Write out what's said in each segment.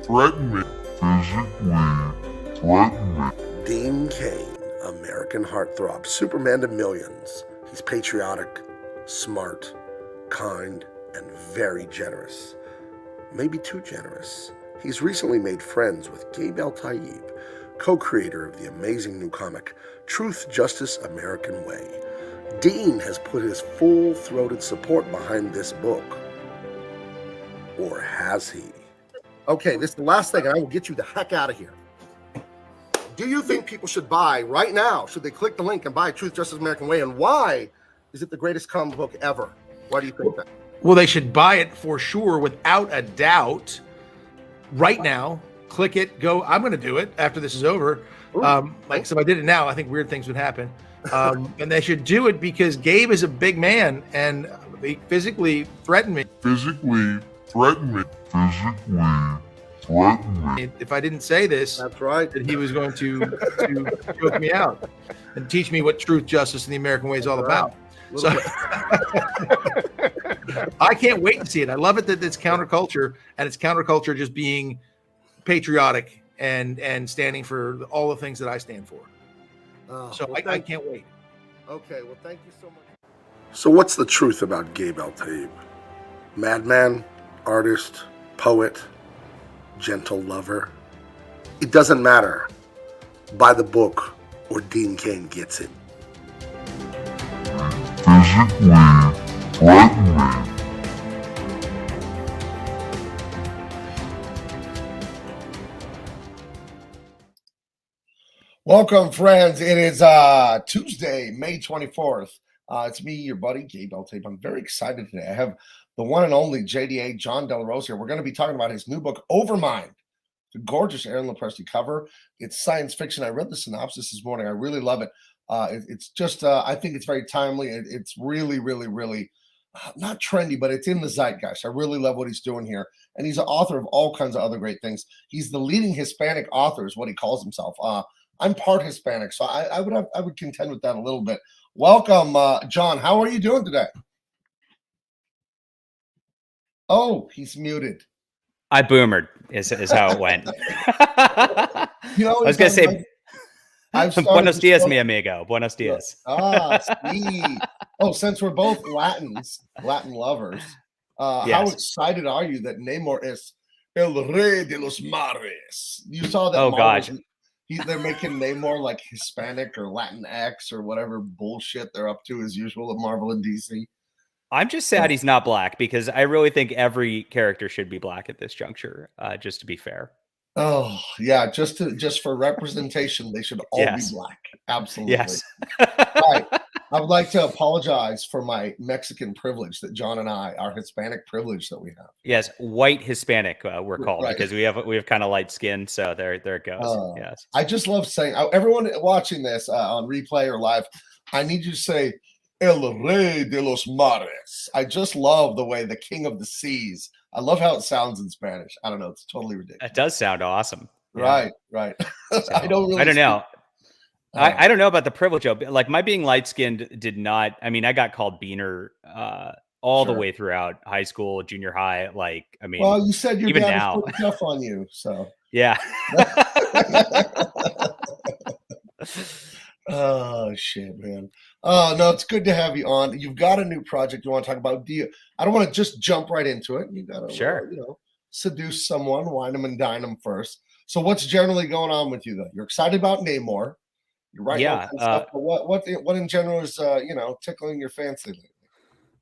Threaten me. Physically threaten me. Dean Cain, American heartthrob, Superman to millions. He's patriotic, smart, kind, and very generous. Maybe too generous. He's recently made friends with Gabe El-Taib, co-creator of the amazing new comic, Truth, Justice, American Way. Dean has put his full-throated support behind this book. Or has he? Okay, this is the last thing, and I will get you the heck out of here. Do you think people should buy right now? Should they click the link and buy Truth, Justice, American Way? And why is it the greatest comic book ever? Why do you think that? Well, they should buy it for sure, without a doubt. Right now, click it, go. I'm going to do it after this is over. So if I did it now, I think weird things would happen. And they should do it because Gabe is a big man and he physically threatened me. Physically threaten me. Physically threaten me. If I didn't say this, That's right. that he was going to choke me out and teach me what truth, justice, and the American way is all about. So I can't wait to see it. I love it that it's counterculture, and it's counterculture just being patriotic and standing for all the things that I stand for. I can't wait. Okay, well, thank you so much. So what's the truth about Gabe El-Taib? Madman, artist, poet, gentle lover? It doesn't matter. Buy the book or Dean Cain gets it. Physically threaten me. Welcome, friends. It is Tuesday, May 24th. It's me, your buddy, Gabe El-Taib. I'm very excited today. I have the one and only JDA, John Dela here. We're going to be talking about his new book, Overmind. The gorgeous Aaron Lopresti cover. It's science fiction. I read the synopsis this morning. I really love it. It's just, I think it's very timely. It's really, really, really not trendy, but it's in the zeitgeist. I really love what he's doing here. And he's an author of all kinds of other great things. He's the leading Hispanic author is what he calls himself. I'm part Hispanic, so I would contend with that a little bit. Welcome, John. How are you doing today? Oh, he's muted. I boomered is how it went. I was going to say, buenos dias, mi amigo. Buenos dias. See. Oh, since we're both Latin lovers, yes. How excited are you that Namor is El Rey de los Mares? You saw that? Oh, gosh. They're making Namor like Hispanic or Latinx or whatever bullshit they're up to as usual at Marvel and DC. I'm just sad he's not black because I really think every character should be black at this juncture, just to be fair. Oh, yeah. Just for representation, they should all be black. Absolutely. Yes. Right. I would like to apologize for my Mexican privilege that John and I, our Hispanic privilege that we have. Yes, white Hispanic we're called because we have kind of light skin. So there it goes. Yes. I just love saying, everyone watching this on replay or live, I need you to say El Rey de los Mares. I just love the way the king of the seas. I love how it sounds in Spanish. I don't know. It's totally ridiculous. It does sound awesome. Right. So, I don't know. I don't know about the privilege of like my being light skinned did not. I mean, I got called Beaner all the Sure. way throughout high school, junior high. Like, I mean, Well, you said your even dad was now, pretty tough on you, so. yeah. Oh shit, man. Oh no, it's good to have you on. You've got a new project you want to talk about. I don't want to just jump right into it. You gotta Sure. seduce someone, wine them and dine them first. So what's generally going on with you though? You're excited about Namor. You're writing all Yeah. kinds of stuff, but what in general is tickling your fancy lately?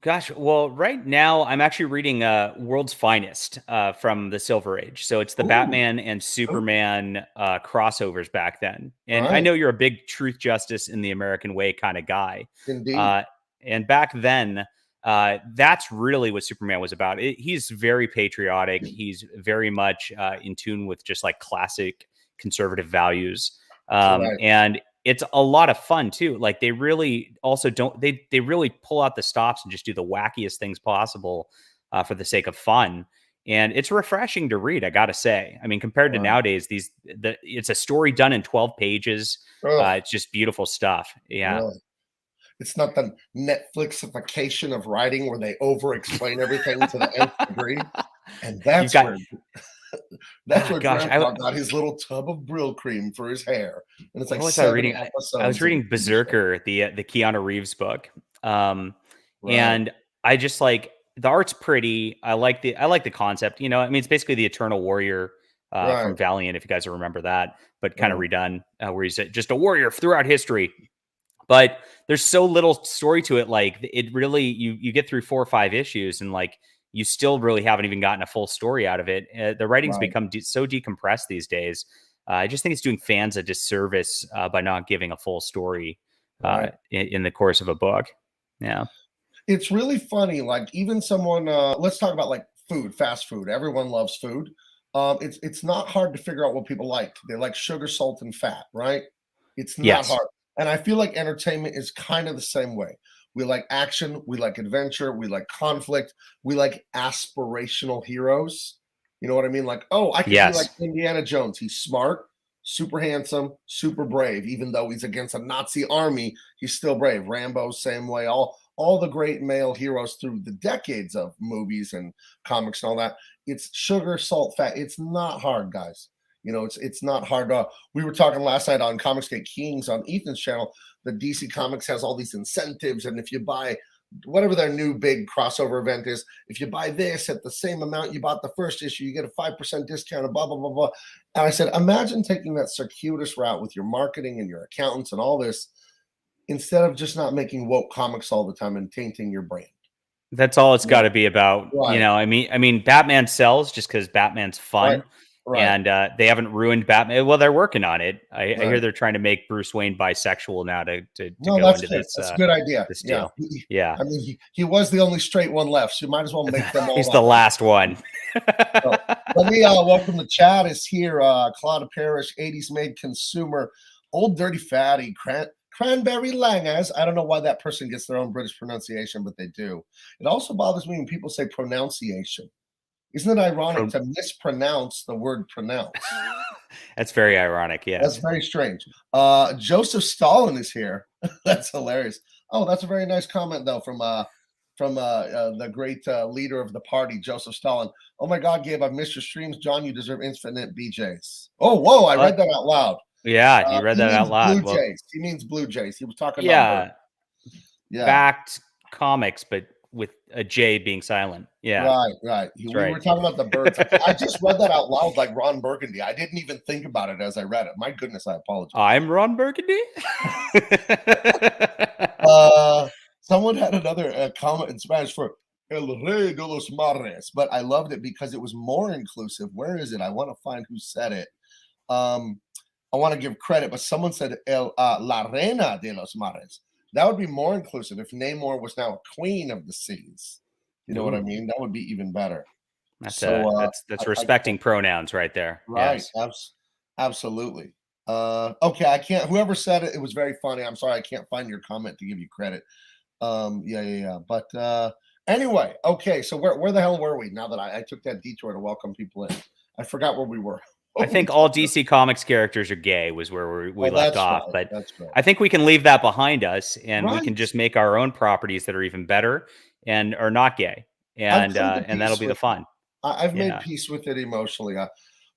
Gosh, well, right now I'm actually reading World's Finest from the Silver Age. So it's the Ooh. Batman and Superman crossovers back then. And I Right. know you're a big truth, justice in the American way kind of guy. Indeed. And back then, that's really what Superman was about. He's very patriotic. He's very much in tune with just like classic conservative values. Right. And it's a lot of fun too. Like they really also they really pull out the stops and just do the wackiest things possible for the sake of fun. And it's refreshing to read, I gotta say. I mean, compared to Wow. nowadays, it's a story done in 12 pages. Ugh, It's just beautiful stuff. Yeah. really. It's not the Netflixification of writing where they over-explain everything to the nth degree. And that's got- where that's where gosh, Grandpa got his little tub of Brill cream for his hair. And it's like What was I 7 reading? episodes. I was of reading the TV show. Berserker, the Keanu Reeves book. Right. And I just like the art's pretty. I like the concept. I mean, it's basically the Eternal Warrior Right. from Valiant, if you guys remember that, but kind of Right. redone, where he's just a warrior throughout history. But there's so little story to it. Like it really, you get through 4 or 5 issues, and like you still really haven't even gotten a full story out of it. The writing's Right. become so decompressed these days. I just think it's doing fans a disservice by not giving a full story Right. in the course of a book. Yeah. It's really funny. Like even someone, let's talk about like food, fast food. Everyone loves food. It's not hard to figure out what people like. They like sugar, salt, and fat, right? It's not Yes. hard. And I feel like entertainment is kind of the same way. We like action, we like adventure, we like conflict, we like aspirational heroes. You know what I mean? Like, oh, I can Yes. be like Indiana Jones. He's smart, super handsome, super brave. Even though he's against a Nazi army, he's still brave. Rambo, same way. All the great male heroes through the decades of movies and comics and all that. It's sugar, salt, fat. It's not hard, guys. It's not hard. We were talking last night on Comics Get Kings on Ethan's channel. The DC Comics has all these incentives, and if you buy whatever their new big crossover event is, if you buy this at the same amount you bought the first issue, you get a 5% discount and blah, blah, blah, blah. And I said, imagine taking that circuitous route with your marketing and your accountants and all this, instead of just not making woke comics all the time and tainting your brand. That's all it's got to be about. Right. I mean, Batman sells just because Batman's fun. Right. And they haven't ruined Batman. Well, they're working on it. I hear Right. they're trying to make Bruce Wayne bisexual now to No, go that's into good. this. That's a good idea. This Yeah. deal. Yeah. I mean, he was the only straight one left, so you might as well make them all. He's up. the last one. So, let me welcome the chat is here. Claudia Parrish, 80s made consumer, old dirty fatty, cranberry langers. I don't know why that person gets their own British pronunciation, but they do. It also bothers me when people say pronunciation. Isn't it ironic to mispronounce the word pronounce? That's very ironic. Yeah. That's very strange. Joseph Stalin is here. That's hilarious. Oh, that's a very nice comment though from the great leader of the party, Joseph Stalin. Oh my God, Gabe, I've missed your streams. John, you deserve infinite BJs. Oh, whoa, I read that out loud. Yeah, you read that out loud. Blue Jays. He means Blue Jays. He was talking yeah, about yeah, backed comics, but with a J being silent. Yeah, right. We right. were talking about the birds. I just read that out loud like Ron Burgundy. I didn't even think about it as I read it. My goodness, I apologize. I'm Ron Burgundy. Someone had another comment in Spanish for El Rey de los Mares, but I loved it because it was more inclusive. Where is it? I want to find who said it. I want to give credit, but someone said La Reina de los Mares. That would be more inclusive if Namor was now a queen of the seas. You know what I mean? That would be even better. That's respecting pronouns right there. Right. Yes. Absolutely. Okay, I can't. Whoever said it, it was very funny. I'm sorry, I can't find your comment to give you credit. Yeah. But anyway, okay. So where the hell were we? Now that I took that detour to welcome people in, I forgot where we were. I think all DC Comics characters are gay was where we left That's off, right. but That's right. I think we can leave that behind us, and we can Right. just make our own properties that are even better and are not gay, I've and come to that'll peace be the with it. fun. I've made Yeah, peace with it emotionally.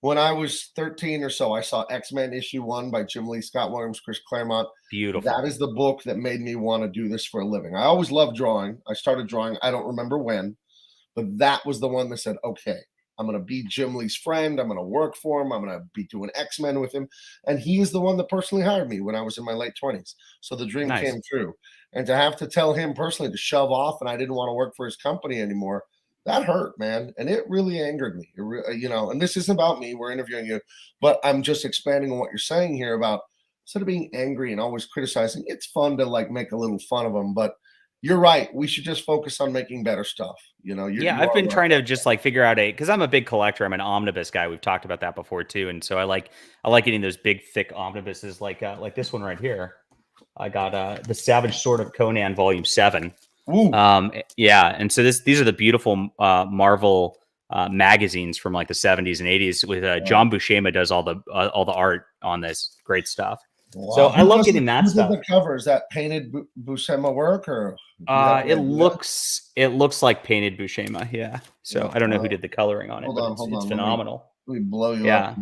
When I was 13 or so, I saw X-Men issue 1 by Jim Lee, Scott Williams, Chris Claremont. beautiful. That is the book that made me want to do this for a living. I always loved drawing. I started drawing, I don't remember when, but that was the one that said, okay, I'm going to be Jim Lee's friend. I'm going to work for him. I'm going to be doing X-Men with him. And he is the one that personally hired me when I was in my late 20s. So the dream Nice. came true. And to have to tell him personally to shove off and I didn't want to work for his company anymore, that hurt, man. And it really angered me. And this isn't about me. We're interviewing you, but I'm just expanding on what you're saying here about instead of being angry and always criticizing, it's fun to like make a little fun of them. But you're right. We should just focus on making better stuff. Yeah, I've been trying to just like figure out because I'm a big collector. I'm an omnibus guy. We've talked about that before too, and so I like getting those big thick omnibuses like this one right here. I got the Savage Sword of Conan Volume 7. Ooh. Yeah, and so these are the beautiful Marvel magazines from like the 70s and 80s with John Buscema does all the art on this. Great stuff. Wow. So I love getting that stuff. The cover is that painted Buscema work or it looks like painted Buscema, yeah. So I don't know who did the coloring on it, but it's phenomenal. Let me blow you up.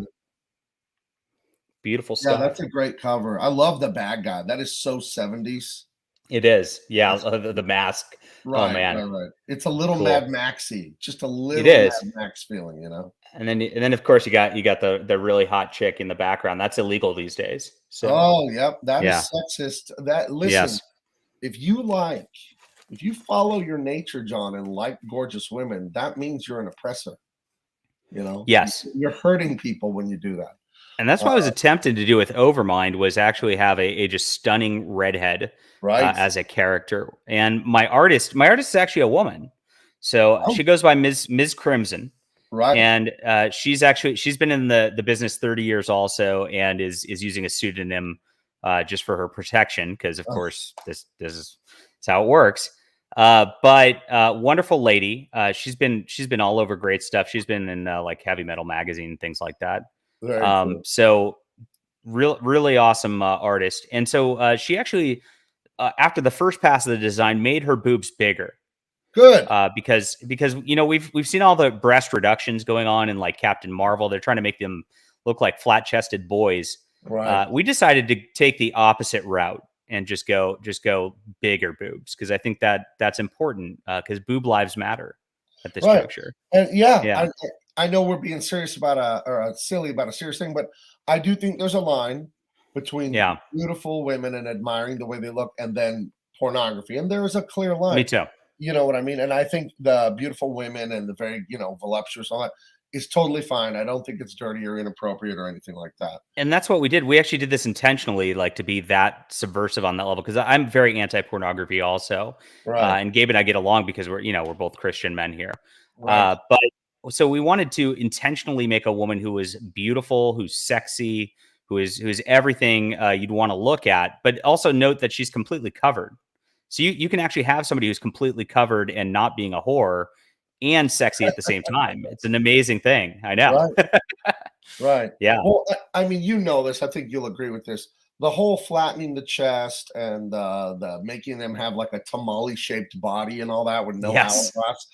Beautiful stuff. Yeah, that's a great cover. I love the bad guy. That is so 70s. It is. Yeah, the mask. Right, oh man. Right. It's a little cool. Mad Maxy. Just a little Mad Max feeling, And then of course you got the really hot chick in the background. That's illegal these days. So yep, that is sexist. If you follow your nature, John, and like gorgeous women, that means you're an oppressor. Yes, you're hurting people when you do that. And that's what I was attempting to do with Overmind was actually have a just stunning redhead as a character. And my artist is actually a woman, so she goes by Ms. Crimson. Right. And she's been in the business 30 years also, and is using a pseudonym just for her protection, because of course this is how it works. But wonderful lady. She's been all over great stuff. She's been in like Heavy Metal magazine and things like that. Cool. So really awesome artist. And so she actually after the first pass of the design made her boobs bigger. Good. Because we've seen all the breast reductions going on in like Captain Marvel. They're trying to make them look like flat-chested boys. Right. We decided to take the opposite route and just go bigger boobs, because I think that's important, because boob lives matter at this juncture. And I know we're being serious about silly about a serious thing, but I do think there's a line between beautiful women and admiring the way they look and then pornography, and there is a clear line. Me too. You know what I mean? And I think the beautiful women and the very, voluptuous, all that is totally fine. I don't think it's dirty or inappropriate or anything like that. And that's what we did. We actually did this intentionally, like to be that subversive on that level, because I'm very anti-pornography also. Right. And Gabe and I get along because we're both Christian men here. Right. But so we wanted to intentionally make a woman who was beautiful, who's sexy, who's everything you'd want to look at, but also note that she's completely covered. So you can actually have somebody who's completely covered and not being a whore and sexy at the same time. It's an amazing thing. I know. Right. Yeah. Well, I mean, this. I think you'll agree with this. The whole flattening the chest and the making them have like a tamale-shaped body and all that with no hourglass.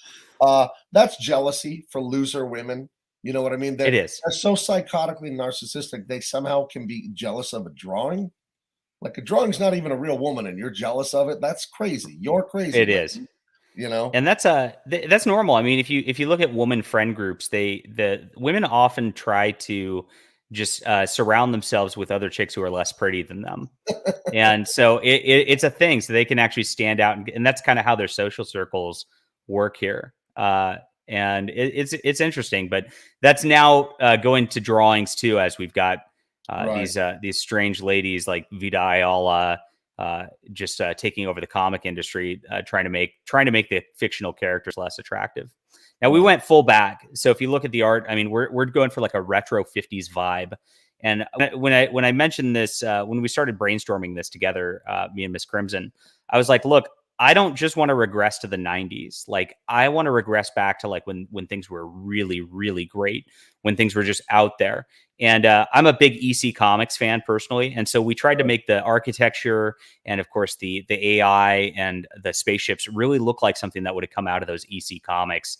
That's jealousy for loser women. You know what I mean? It is. They're so psychotically narcissistic, they somehow can be jealous of a drawing. Like a drawing's not even a real woman and you're jealous of it. That's crazy. You're crazy. It is. And that's normal. I mean, if you look at woman friend groups, the women often try to just surround themselves with other chicks who are less pretty than them. And so it's a thing. So they can actually stand out. And that's kind of how their social circles work here. And it's interesting, but that's now going to drawings too, as we've got these strange ladies like Vida Ayala just taking over the comic industry, trying to make the fictional characters less attractive. Now we went full back. So if you look at the art, I mean, we're going for like a retro 50s vibe. And when I mentioned this, when we started brainstorming this together, me and Miss Crimson, I was like, look, I don't just want to regress to the 90s. Like, I want to regress back to like when things were really, really great, when things were just out there. And I'm a big EC Comics fan personally, and so we tried to make the architecture and, of course, the AI and the spaceships really look like something that would have come out of those EC Comics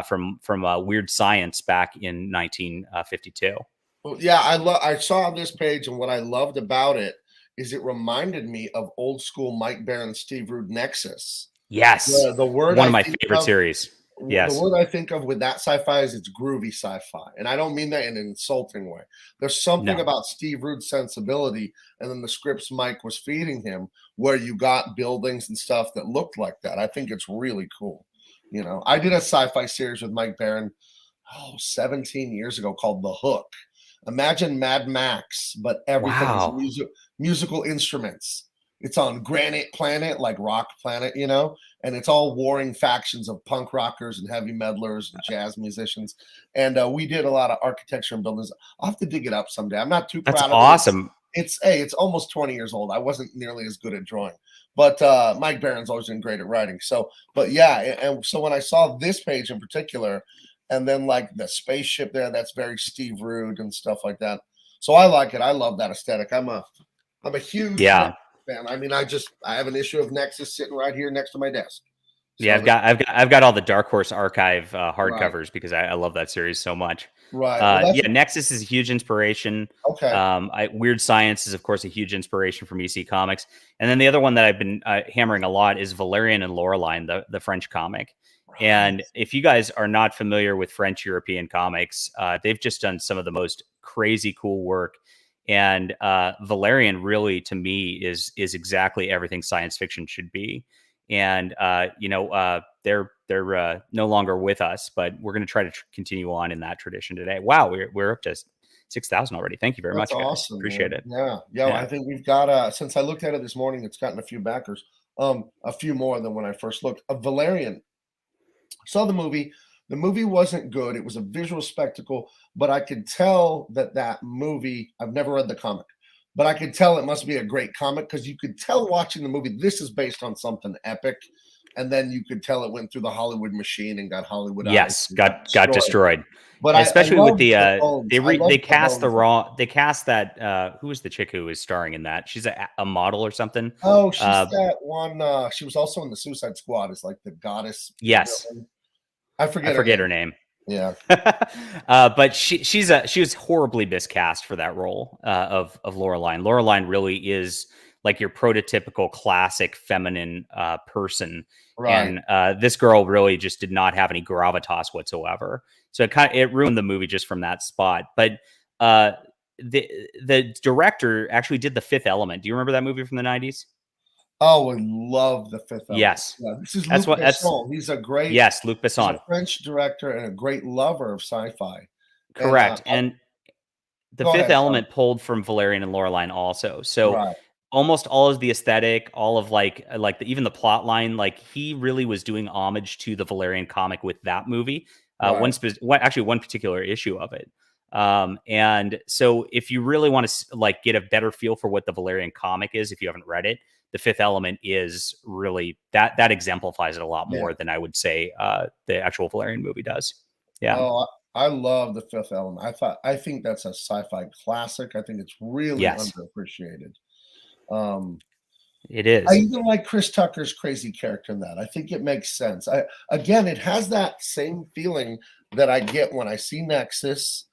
from Weird Science back in 1952. Well, yeah, I saw this page, and what I loved about it is it reminded me of old school Mike Baron, Steve Rude Nexus. Yes, The word one of my favorite series. Yes. The word I think of with that sci-fi is it's groovy sci-fi. And I don't mean that in an insulting way. There's something about Steve Rude's sensibility and then the scripts Mike was feeding him where you got buildings and stuff that looked like that. I think it's really cool. You know, I did a sci-fi series with Mike Baron 17 years ago called The Hook. Imagine Mad Max, but everything is musical instruments. It's on Granite Planet, like Rock Planet, you know, and it's all warring factions of punk rockers and heavy meddlers and jazz musicians. And we did a lot of architecture and buildings. I'll have to dig it up someday. I'm not too proud of it. That's awesome. It's almost 20 years old. I wasn't nearly as good at drawing, but Mike Barron's always been great at writing. So, but yeah, and so when I saw this page in particular, and then like the spaceship there, that's very Steve Rude and stuff like that. So I like it. I love that aesthetic. I'm a huge fan. I mean, I have an issue of Nexus sitting right here next to my desk. So yeah, I've got all the Dark Horse Archive hardcovers because I love that series so much. Right. Yeah, Nexus is a huge inspiration. Okay. Weird Science is, of course, a huge inspiration from EC Comics. And then the other one that I've been hammering a lot is Valerian and Laureline, the French comic. Right. And if you guys are not familiar with French European comics, they've just done some of the most crazy cool work. And Valerian really, to me, is exactly everything science fiction should be. And they're no longer with us, but we're going to try to continue on in that tradition today. Wow, we're up to 6,000 already. Thank you very much, guys. Awesome, appreciate it. Yeah. I think we've got since I looked at it this morning, it's gotten a few backers, a few more than when I first looked. Valerian, saw the movie. The movie wasn't good. It was a visual spectacle, but I could tell that movie, I've never read the comic, but I could tell it must be a great comic because you could tell watching the movie, this is based on something epic. And then you could tell it went through the Hollywood machine and got Hollywood. Yes, got destroyed. But especially with they cast that who was the chick who was starring in that? She's a model or something. Oh, she's that one. She was also in the Suicide Squad as like the goddess. Yes. Villain. I forget her name. Yeah. But she was horribly miscast for that role of Laureline. Laureline really is like your prototypical classic feminine person. Right. And this girl really just did not have any gravitas whatsoever. So it ruined the movie just from that spot. But the director actually did The Fifth Element. Do you remember that movie from the 90s? Oh, I love The Fifth Element. Yes. Yeah, this is Luc Besson. He's a great Luc Besson. He's a French director and a great lover of sci-fi. Correct. And The Fifth Element pulled from Valerian and Laureline also. So almost all of the aesthetic, all of even the plot line, like he really was doing homage to the Valerian comic with that movie. One particular issue of it. And so if you really want to get a better feel for what the Valerian comic is, if you haven't read it, The Fifth Element is really that exemplifies it a lot more than I would say the actual Valerian movie does. Yeah. Oh, I love The Fifth Element. I think that's a sci-fi classic. I think it's really underappreciated. It is. I even like Chris Tucker's crazy character in that. I think it makes sense. It has that same feeling that I get when I see Nexus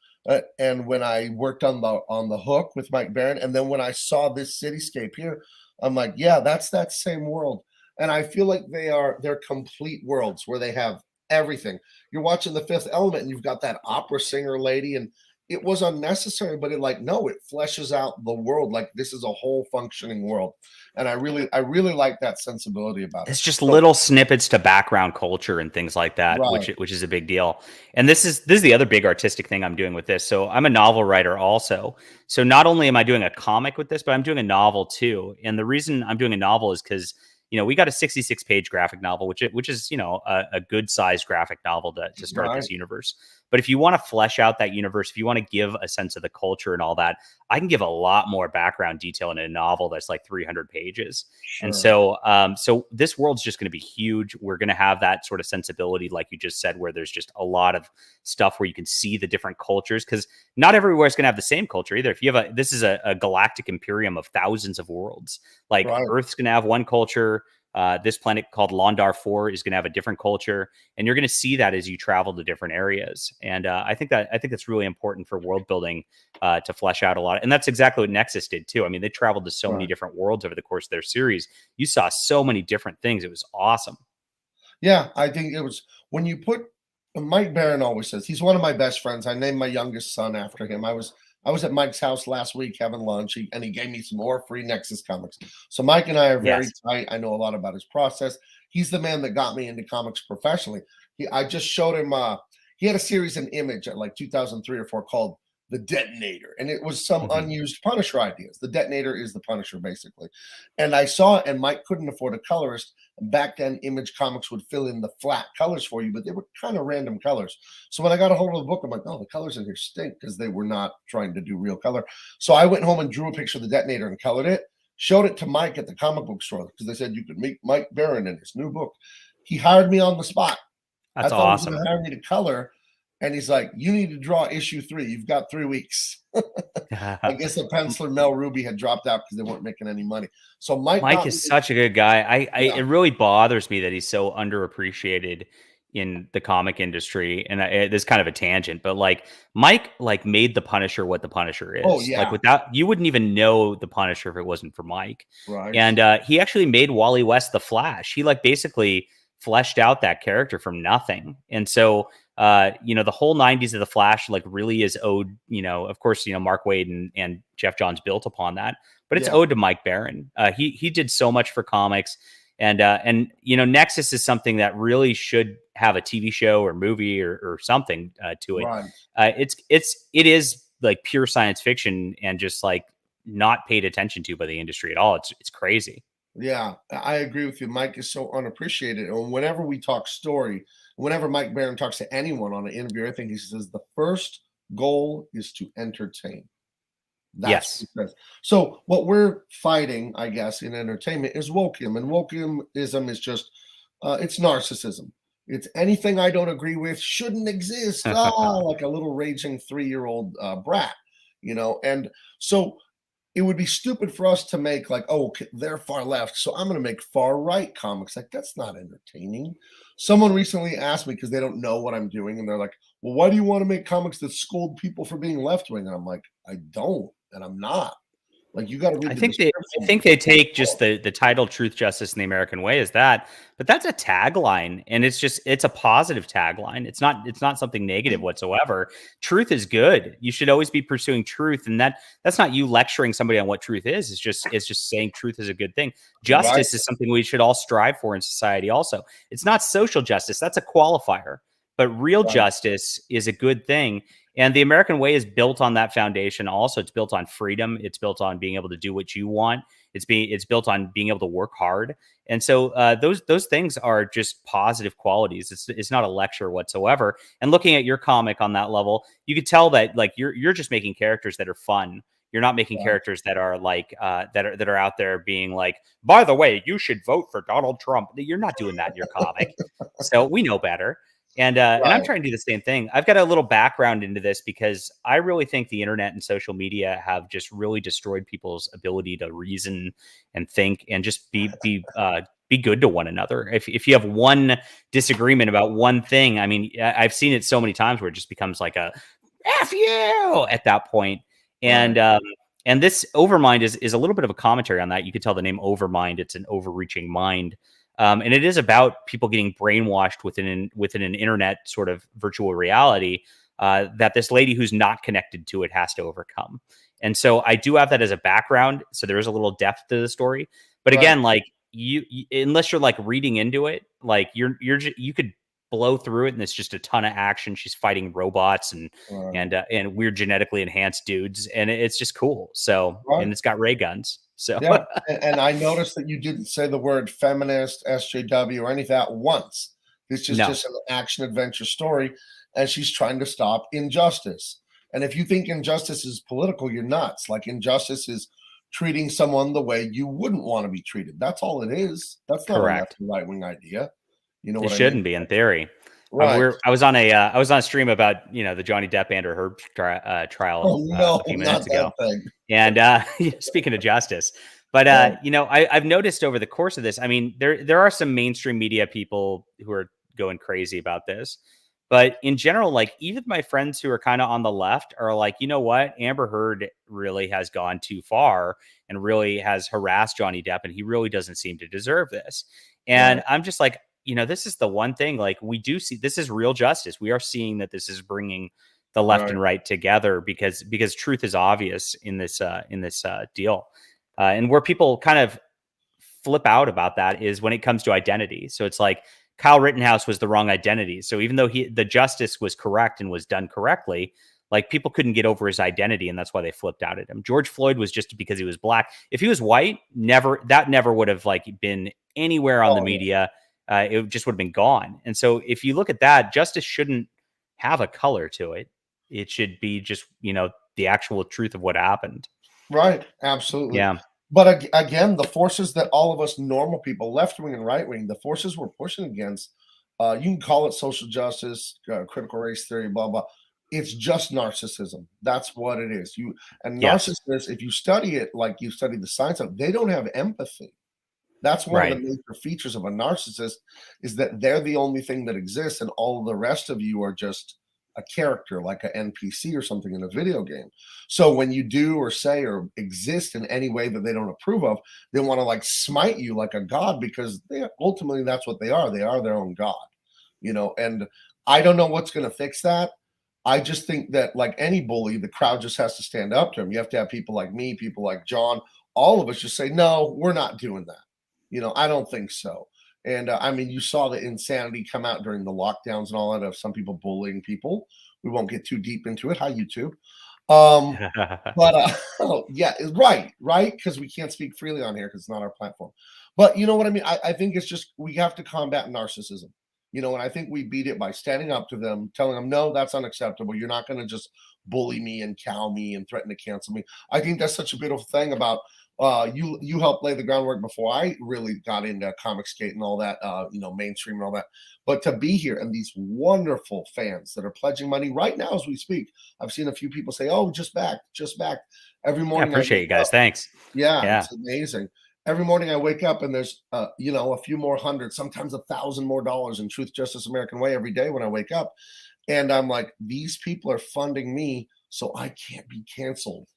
and when I worked on the Hook with Mike Baron, and then when I saw this cityscape here, I'm like, yeah, that's that same world. And I feel like they're complete worlds where they have everything. You're watching The Fifth Element and you've got that opera singer lady, and it was unnecessary, but it fleshes out the world. Like this is a whole functioning world. And I really like that sensibility about it. It's just little snippets to background culture and things like that, which is a big deal. And this is the other big artistic thing I'm doing with this. So I'm a novel writer also. So not only am I doing a comic with this, but I'm doing a novel too. And the reason I'm doing a novel is because we got a 66-page graphic novel, which is a good sized graphic novel to start this universe. But if you want to flesh out that universe, if you want to give a sense of the culture and all that, I can give a lot more background detail in a novel that's like 300 pages. Sure. And so, so this world's just going to be huge. We're going to have that sort of sensibility, like you just said, where there's just a lot of stuff where you can see the different cultures, because not everywhere is going to have the same culture either. If you have this is a galactic imperium of thousands of worlds. Like Earth's going to have one culture. This planet called Londar 4 is going to have a different culture, and you're going to see that as you travel to different areas. And I think that's really important for world building to flesh out a lot. And that's exactly what Nexus did too. I mean, they traveled to so many different worlds over the course of their series. You saw so many different things. It was awesome. Yeah, I think it was when you put Mike Barron always says he's one of my best friends. I named my youngest son after him. I was at Mike's house last week having lunch, and he gave me some more free Nexus comics. So Mike and I are very tight. I know a lot about his process. He's the man that got me into comics professionally. I just showed him. He had a series in Image at like 2003 or 4 called The Detonator, and it was some unused Punisher ideas. The Detonator is the Punisher, basically. And I saw it, and Mike couldn't afford a colorist. Back then, Image Comics would fill in the flat colors for you, but they were kind of random colors. So when I got a hold of the book, I'm like, oh, the colors in here stink, because they were not trying to do real color. So I went home and drew a picture of the Detonator and colored it, showed it to Mike at the comic book store, because they said you could meet Mike Barron in his new book. He hired me on the spot. That's I thought awesome. he was going to hire me to color. And he's like, you need to draw issue 3. You've got 3 weeks. I guess the penciler Mel Ruby had dropped out because they weren't making any money. So Mike is such a good guy. It really bothers me that he's so underappreciated in the comic industry. And this is kind of a tangent, but like Mike made the Punisher what the Punisher is. Oh, yeah. Like without, you wouldn't even know the Punisher if it wasn't for Mike. Right. And he actually made Wally West the Flash. He basically fleshed out that character from nothing. And so the whole 90s of the Flash really is owed, of course, Mark Waid and Jeff Johns built upon that, but it's owed to Mike Barron. He did so much for comics, and Nexus is something that really should have a TV show or movie or something to it. Right. It is like pure science fiction and just not paid attention to by the industry at all. It's crazy. Yeah, I agree with you. Mike is so unappreciated. And whenever we talk story, whenever Mike Barron talks to anyone on an interview, I think he says the first goal is to entertain. That's what he says. So what we're fighting, I guess, in entertainment is wokeism. And wokeism is just, it's narcissism. It's anything I don't agree with shouldn't exist. Like a little raging 3-year-old brat, And so it would be stupid for us to make they're far left, so I'm going to make far right comics. That's not entertaining. Someone recently asked me, because they don't know what I'm doing, and they're like, well, why do you want to make comics that scold people for being left wing? And I'm like, I don't, and I'm not. You got to read. I think they take just the title "Truth, Justice, and the American Way" as that, but that's a tagline, and it's a positive tagline. It's not something negative whatsoever. Truth is good. You should always be pursuing truth, and that's not you lecturing somebody on what truth is. It's just saying truth is a good thing. Justice is something we should all strive for in society. Also, it's not social justice. That's a qualifier, but real justice is a good thing. And the American way is built on that foundation. Also, it's built on freedom. It's built on being able to do what you want. It's built on being able to work hard. And so those things are just positive qualities. It's not a lecture whatsoever. And looking at your comic on that level, you could tell that you're just making characters that are fun. You're not making characters that are that are out there being like, by the way, you should vote for Donald Trump. You're not doing that in your comic. So we know better. And I'm trying to do the same thing. I've got a little background into this because I really think the internet and social media have just really destroyed people's ability to reason and think and just be good to one another. If you have one disagreement about one thing, I mean, I've seen it so many times where it just becomes like a F you at that point. And this Overmind is a little bit of a commentary on that. You could tell the name Overmind. It's an overreaching mind. And it is about people getting brainwashed within an internet sort of virtual reality that this lady who's not connected to it has to overcome. And so I do have that as a background. So there is a little depth to the story. But again, you unless you're reading into it, you could blow through it and it's just a ton of action. She's fighting robots and weird genetically enhanced dudes, and it's just cool. So and it's got ray guns. So and I noticed that you didn't say the word feminist, SJW, or any of that once. This is No. just an action adventure story, and she's trying to stop injustice. And if you think injustice is political, you're nuts. Like, injustice is treating someone the way you wouldn't want to be treated. That's all it is. That's not a left Correct. or right wing idea. You know It what I mean? shouldn't be in theory. Right. I was on a stream about the Johnny Depp Amber Heard trial Oh no, a few not minutes ago, that thing. and speaking of justice, but I've noticed over the course of this, I mean, there are some mainstream media people who are going crazy about this, but in general, like, even my friends who are kind of on the left are like, you know what, Amber Heard really has gone too far and really has harassed Johnny Depp, and he really doesn't seem to deserve this. And Right. I'm just like, this is the one thing, like, we do see this is real justice. We are seeing that this is bringing the left and right together because truth is obvious in this deal. And where people kind of flip out about that is when it comes to identity. So it's like Kyle Rittenhouse was the wrong identity. So even though the justice was correct and was done correctly, like, people couldn't get over his identity, and that's why they flipped out at him. George Floyd was just because he was black. If he was white, never would have like been anywhere on the media. It just would have been gone. And so if you look at that, justice shouldn't have a color to it. It should be just, the actual truth of what happened. Right. Absolutely. Yeah. But again, the forces that all of us normal people, left wing and right wing, the forces we're pushing against, you can call it social justice, critical race theory, blah, blah. It's just narcissism. That's what it is. Narcissists, if you study it like you study the science of, they don't have empathy. That's one of the major features of a narcissist, is that they're the only thing that exists, and all of the rest of you are just a character, like an NPC or something in a video game. So when you do or say or exist in any way that they don't approve of, they want to like smite you like a god, because ultimately that's what they are. They are their own god, and I don't know what's going to fix that. I just think that, like any bully, the crowd just has to stand up to him. You have to have people like me, people like John, all of us just say, no, we're not doing that. I don't think so. And I mean, you saw the insanity come out during the lockdowns and all that, of some people bullying people. We won't get too deep into it. Hi, YouTube. But yeah, right. Because we can't speak freely on here because it's not our platform. But you know what I mean? I think it's just, we have to combat narcissism. And I think we beat it by standing up to them, telling them, no, that's unacceptable. You're not going to just bully me and cow me and threaten to cancel me. I think that's such a beautiful thing about you helped lay the groundwork before I really got into Comicsgate and all that, mainstream and all that. But to be here and these wonderful fans that are pledging money right now as we speak, I've seen a few people say, "Oh, just back." Every morning. I appreciate you guys. Thanks. Yeah, it's amazing. Every morning I wake up and there's, a few more hundred, sometimes $1,000 more dollars in Truth, Justice, American Way every day when I wake up. And I'm like, these people are funding me so I can't be canceled.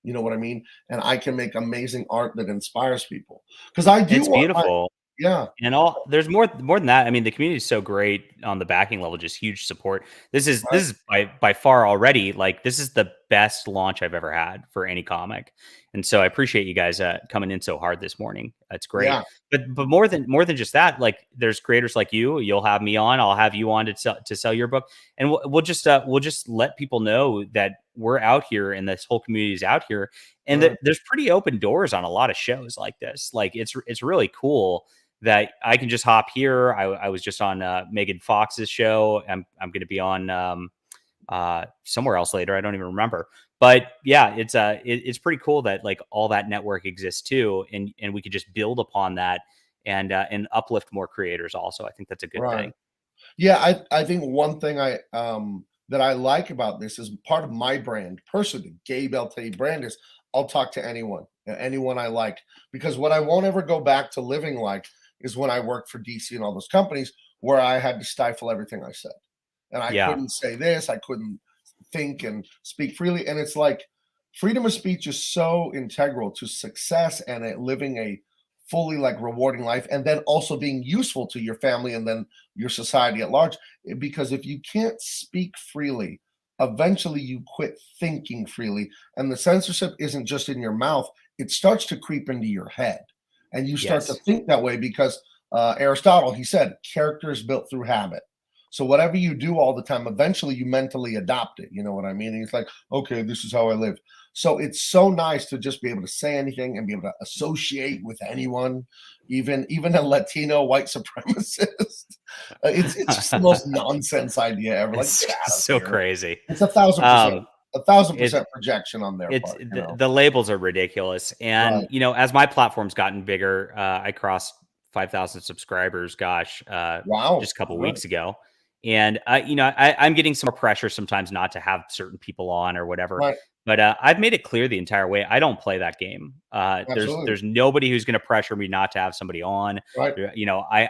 You know what I mean? And I can make amazing art that inspires people. Because I do. It's beautiful. Yeah. And there's more than that. I mean, the community is so great on the backing level, just huge support. This is by far already, like, this is the best launch I've ever had for any comic. And so I appreciate you guys coming in so hard this morning. That's great. Yeah. But more than just that, like, there's creators like you. You'll have me on. I'll have you on to sell your book, and we'll just let people know that we're out here and this whole community is out here, and that there's pretty open doors on a lot of shows like this. Like, it's really cool that I can just hop here. I was just on Megan Fox's show. I'm going to be on somewhere else later. I don't even remember. But yeah, it's pretty cool that, like, all that network exists too, and we could just build upon that and uplift more creators. Also, I think that's a good thing. Yeah, I think one thing that I like about this is part of my brand, personally, Gabe LT brand, is I'll talk to anyone I like, because what I won't ever go back to living like is when I worked for DC and all those companies where I had to stifle everything I said. And I couldn't say this, I couldn't think and speak freely. And it's like, freedom of speech is so integral to success and living a fully, like, rewarding life, and then also being useful to your family and then your society at large. Because if you can't speak freely, eventually you quit thinking freely. And the censorship isn't just in your mouth, it starts to creep into your head. And you start to think that way because Aristotle, he said, character is built through habit. So whatever you do all the time, eventually you mentally adopt it. You know what I mean? And it's like, okay, this is how I live. So it's so nice to just be able to say anything and be able to associate with anyone, even a Latino white supremacist. It's just the most nonsense idea ever. Like, It's get out of so here. crazy. It's 1,000%. 1,000% projection on their It's part. You know? the labels are ridiculous. And, Right. as my platform's gotten bigger, I crossed 5,000 subscribers, gosh, Wow. just a couple Right. weeks ago. And, I'm getting some more pressure sometimes not to have certain people on or whatever. Right. But I've made it clear the entire way I don't play that game. Absolutely. There's nobody who's going to pressure me not to have somebody on. Right.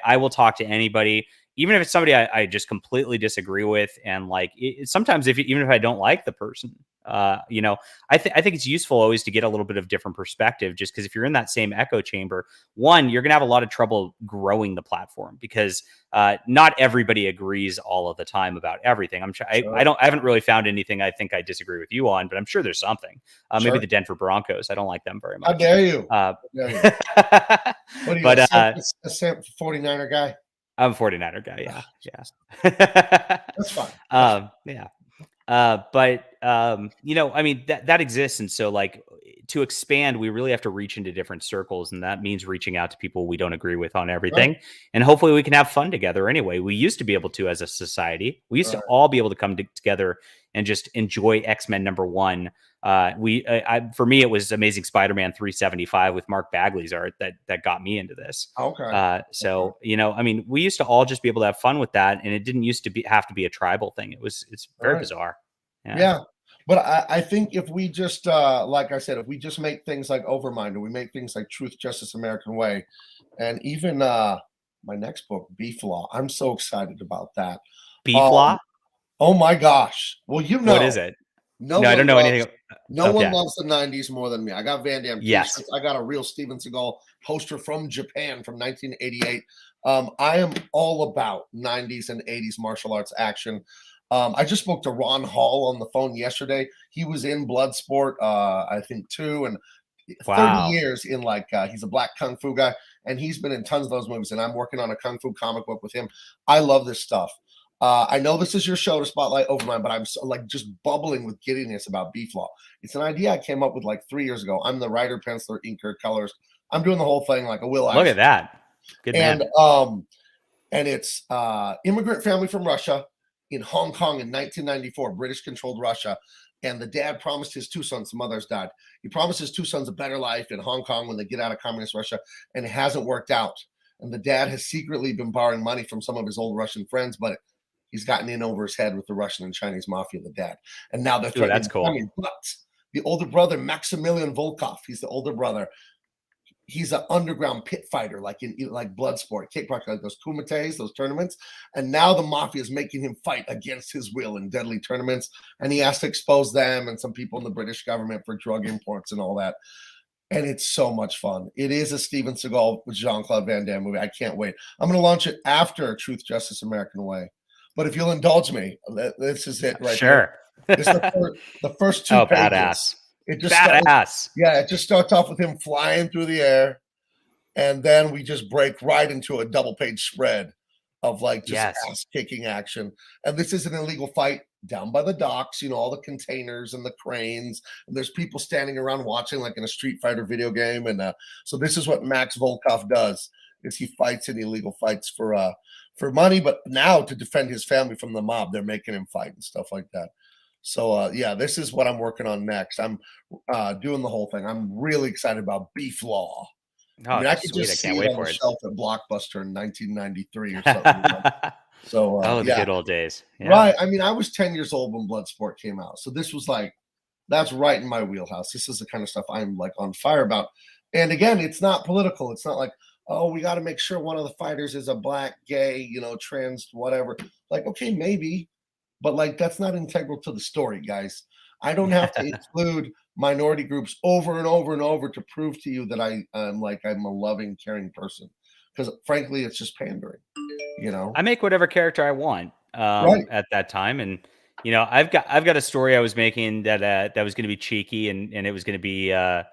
I will talk to anybody, even if it's somebody I just completely disagree with. And like sometimes even if I don't like the person, I think it's useful always to get a little bit of different perspective, just because if you're in that same echo chamber, one, you're going to have a lot of trouble growing the platform because not everybody agrees all of the time about everything. I'm sure I haven't really found anything I think I disagree with you on, but I'm sure there's something. Maybe the Denver Broncos. I don't like them very much. How dare you? What are you, a 49er guy? I'm a 49er guy. Yeah. That's fine. Yeah. But that exists. And so like to expand, we really have to reach into different circles. And that means reaching out to people we don't agree with on everything. Right. And hopefully we can have fun together anyway. We used to be able to, as a society, we used to all be able to come together and just enjoy X-Men #1. For me, it was Amazing Spider-Man 375 with Mark Bagley's art that got me into this. Okay. We used to all just be able to have fun with that, and it didn't used to have to be a tribal thing. It's very bizarre. Yeah. But I think if we just, like I said, if we just make things like Overmind, or we make things like Truth, Justice, American Way, and even my next book, Beef Law, I'm so excited about that. Beef Law? Oh my gosh. Well, what is it? No, I don't know anything. No one loves the 90s more than me. I got Van Damme t-shirts. Yes. I got a real Steven Seagal poster from Japan from 1988. I am all about 90s and 80s martial arts action. I just spoke to Ron Hall on the phone yesterday. He was in Bloodsport, I think 2, and 30 years in he's a black kung fu guy, and he's been in tons of those movies, and I'm working on a kung fu comic book with him. I love this stuff. I know this is your show to spotlight Overmind, but I'm just bubbling with giddiness about Beef Law. It's an idea I came up with 3 years ago. I'm the writer, penciler, inker, colors. I'm doing the whole thing like a Will Eisner. Look at that. Good man. And it's immigrant family from Russia in Hong Kong in 1994, British-controlled Russia. And the dad promised his 2 sons, the mother's died. He promised his 2 sons a better life in Hong Kong when they get out of communist Russia, and it hasn't worked out. And the dad has secretly been borrowing money from some of his old Russian friends, but he's gotten in over his head with the Russian and Chinese mafia, the dad. And now they're threatening. That's cool. But the older brother, Maximilian Volkov, he's the older brother. He's an underground pit fighter, like Bloodsport, kickboxing, like those kumites, those tournaments. And now the mafia is making him fight against his will in deadly tournaments. And he has to expose them and some people in the British government for drug imports and all that. And it's so much fun. It is a Steven Seagal with Jean-Claude Van Damme movie. I can't wait. I'm going to launch it after Truth, Justice, American Way. But if you'll indulge me, this is it right here. It's the first 2 pages. Badass. It just badass. It just starts off with him flying through the air, and then we just break right into a double-page spread of ass-kicking action. And this is an illegal fight down by the docks, all the containers and the cranes, and there's people standing around watching like in a Street Fighter video game. And so this is what Max Volkov does, is he fights in illegal fights for money, but now to defend his family from the mob, they're making him fight and stuff like that. So this is what I'm working on next. I'm doing the whole thing. I'm really excited about Beef Law. Oh, I could just see it on the shelf at Blockbuster in 1993 or something. So the good old days. Yeah. Right. I mean, I was 10 years old when Bloodsport came out. So this was that's right in my wheelhouse. This is the kind of stuff I'm on fire about. And again, it's not political. It's not like, oh, we got to make sure one of the fighters is a black, gay, trans, whatever. Okay, maybe. But that's not integral to the story, guys. I don't have to include minority groups over and over and over to prove to you that I'm a loving, caring person. Because frankly, it's just pandering. I make whatever character I want at that time, and I've got a story I was making that was going to be cheeky, and it was going to be a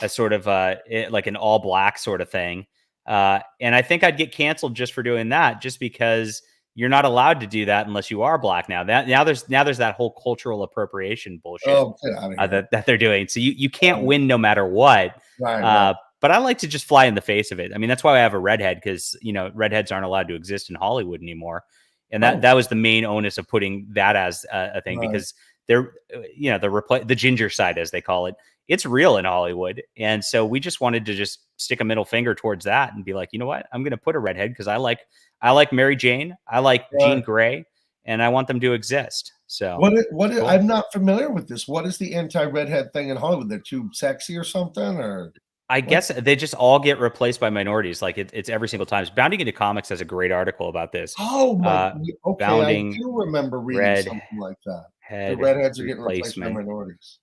sort of like an all black sort of thing, and I think I'd get canceled just for doing that, just because you're not allowed to do that unless you are black now. Now there's that whole cultural appropriation bullshit that they're doing. So you can't win no matter what. Right. But but I like to just fly in the face of it. I mean, that's why I have a redhead, because redheads aren't allowed to exist in Hollywood anymore, and that was the main onus of putting that as a thing, because they're the ginger side, as they call it. It's real in Hollywood, and so we just wanted to just stick a middle finger towards that and be like, you know what, I'm going to put a redhead because I like Mary Jane, I like Jean Grey, and I want them to exist. So cool. I'm not familiar with this. What is the anti-redhead thing in Hollywood? They're too sexy or something, or I guess they just all get replaced by minorities. Like it's every single time. Bounding into Comics has a great article about this. Oh my, okay, Bounding, I do remember reading something like that. The redheads are getting replaced by minorities.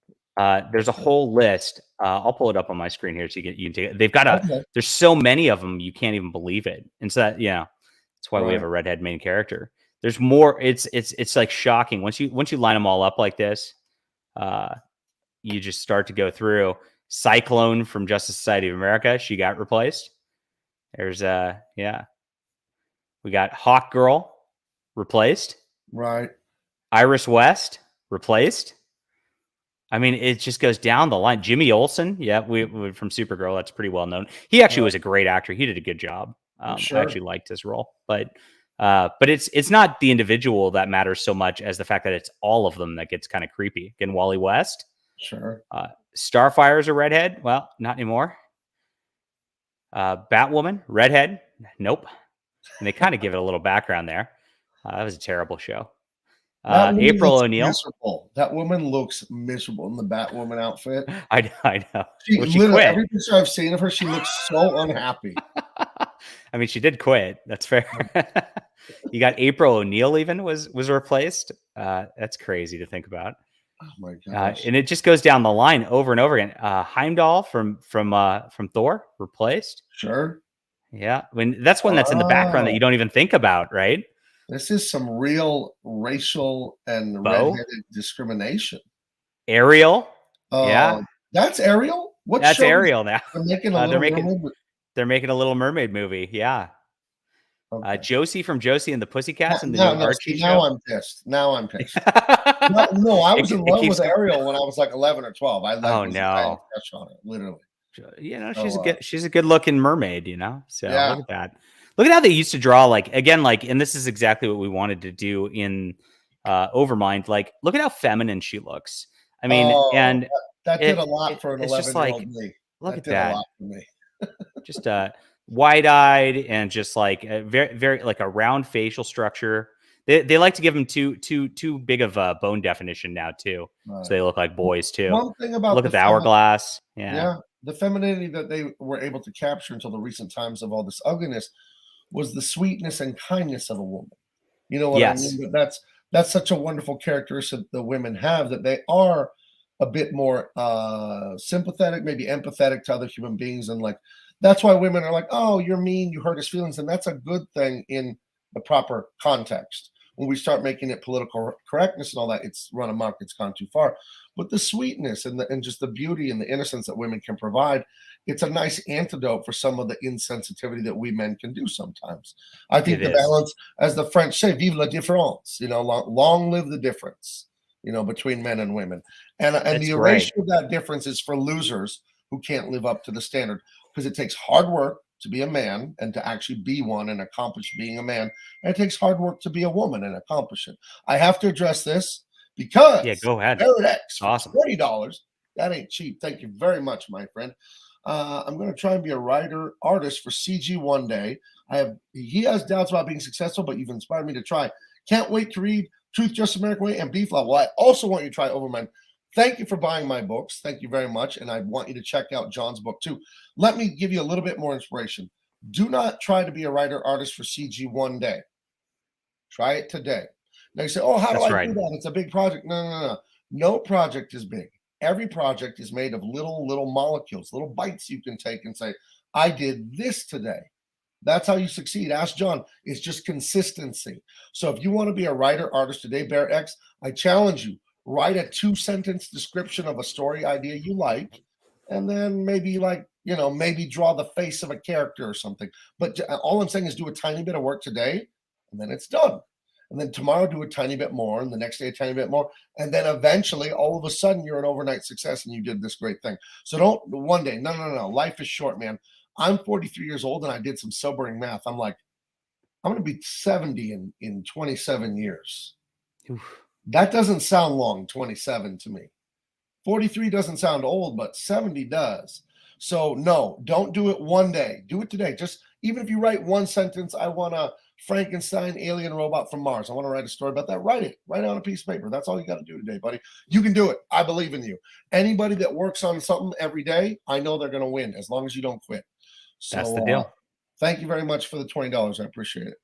There's a whole list. I'll pull it up on my screen here so you can take it. They've got there's so many of them, you can't even believe it. And so that's why we have a redhead main character. There's more. It's like shocking. Once you line them all up like this, you just start to go through. Cyclone from Justice Society of America, she got replaced. There's we got Hawk Girl replaced. Right. Iris West replaced. I mean, it just goes down the line. Jimmy Olsen, we from Supergirl, that's pretty well known. He actually was a great actor. He did a good job. I actually liked his role, but it's not the individual that matters so much as the fact that it's all of them that gets kind of creepy. Again, Wally West. Sure. Starfire's a redhead. Well, not anymore. Batwoman, redhead. Nope. And they kind of give it a little background there. That was a terrible show. April O'Neil. Miserable. That woman looks miserable in the Batwoman outfit. I know. She literally, every picture I've seen of her, she looks so unhappy. I mean, she did quit. That's fair. You got April O'Neil even was replaced. That's crazy to think about. Oh my gosh. And it just goes down the line over and over again. Heimdall from Thor replaced. Sure. Yeah. I mean, that's one that's in the background that you don't even think about, right? This is some real racial and redheaded discrimination. Ariel. That's Ariel? That's Ariel now. They're making a Little Mermaid movie. Yeah. Okay. Josie from Josie and the Pussycats and the new Archie show. Now I'm pissed. No, I was in love with Ariel when I was like 11 or 12. I crush on it, literally. She's a good looking mermaid, So look at that. Look at how they used to draw, and this is exactly what we wanted to do in Overmind. Like, look at how feminine she looks. I mean, and that did a lot for an 11-year-old me. Look at that. A lot for me. Just wide-eyed and just like a very, very like a round facial structure. They like to give them too big of a bone definition now too, so they look like boys too. One thing about look at the hourglass, the femininity that they were able to capture until the recent times of all this ugliness was the sweetness and kindness of a woman. You know what I mean? But that's such a wonderful characteristic the women have, that they are a bit more sympathetic, maybe empathetic to other human beings, and like that's why women are like, oh, you're mean, you hurt his feelings, and that's a good thing in the proper context. When we start making it political correctness and all that, it's run amok, it's gone too far. But the sweetness and just the beauty and the innocence that women can provide, it's a nice antidote for some of the insensitivity that we men can do sometimes. I think balance, as the French say, vive la différence, long live the difference, between men and women. And the erasure of that difference is for losers who can't live up to the standard, because it takes hard work to be a man and to actually be one and accomplish being a man. And it takes hard work to be a woman and accomplish it. I have to address this because go ahead. X, awesome. $20. That ain't cheap. Thank you very much, my friend. I'm going to try and be a writer artist for CG one day. He has doubts about being successful, but you've inspired me to try. Can't wait to read Truth, Just American Way and Beef Law. Well, I also want you to try Overmind. Thank you for buying my books. Thank you very much. And I want you to check out John's book too. Let me give you a little bit more inspiration. Do not try to be a writer artist for CG one day. Try it today. Now you say, oh, how do I do that? It's a big project. No. No project is big. Every project is made of little molecules, little bites you can take and say, I did this today. That's how you succeed. Ask John. It's just consistency. So if you want to be a writer artist today, Bear X, I challenge you. Write a 2-sentence description of a story idea you like, and then maybe maybe draw the face of a character or something. But all I'm saying is do a tiny bit of work today, and then it's done. and then tomorrow do a tiny bit more, and the next day a tiny bit more, and then eventually, all of a sudden, you're an overnight success, and you did this great thing. So don't one day. No. Life is short, man. I'm 43 years old, and I did some sobering math. I'm like, I'm going to be 70 in 27 years. Oof. That doesn't sound long, 27 to me. 43 doesn't sound old, but 70 does. So no, don't do it one day. Do it today. Just even if you write one sentence, I want a Frankenstein alien robot from Mars. I want to write a story about that. Write it. Write it on a piece of paper. That's all you got to do today, buddy. You can do it. I believe in you. Anybody that works on something every day, I know they're going to win as long as you don't quit. So That's the deal. Thank you very much for the $20. I appreciate it.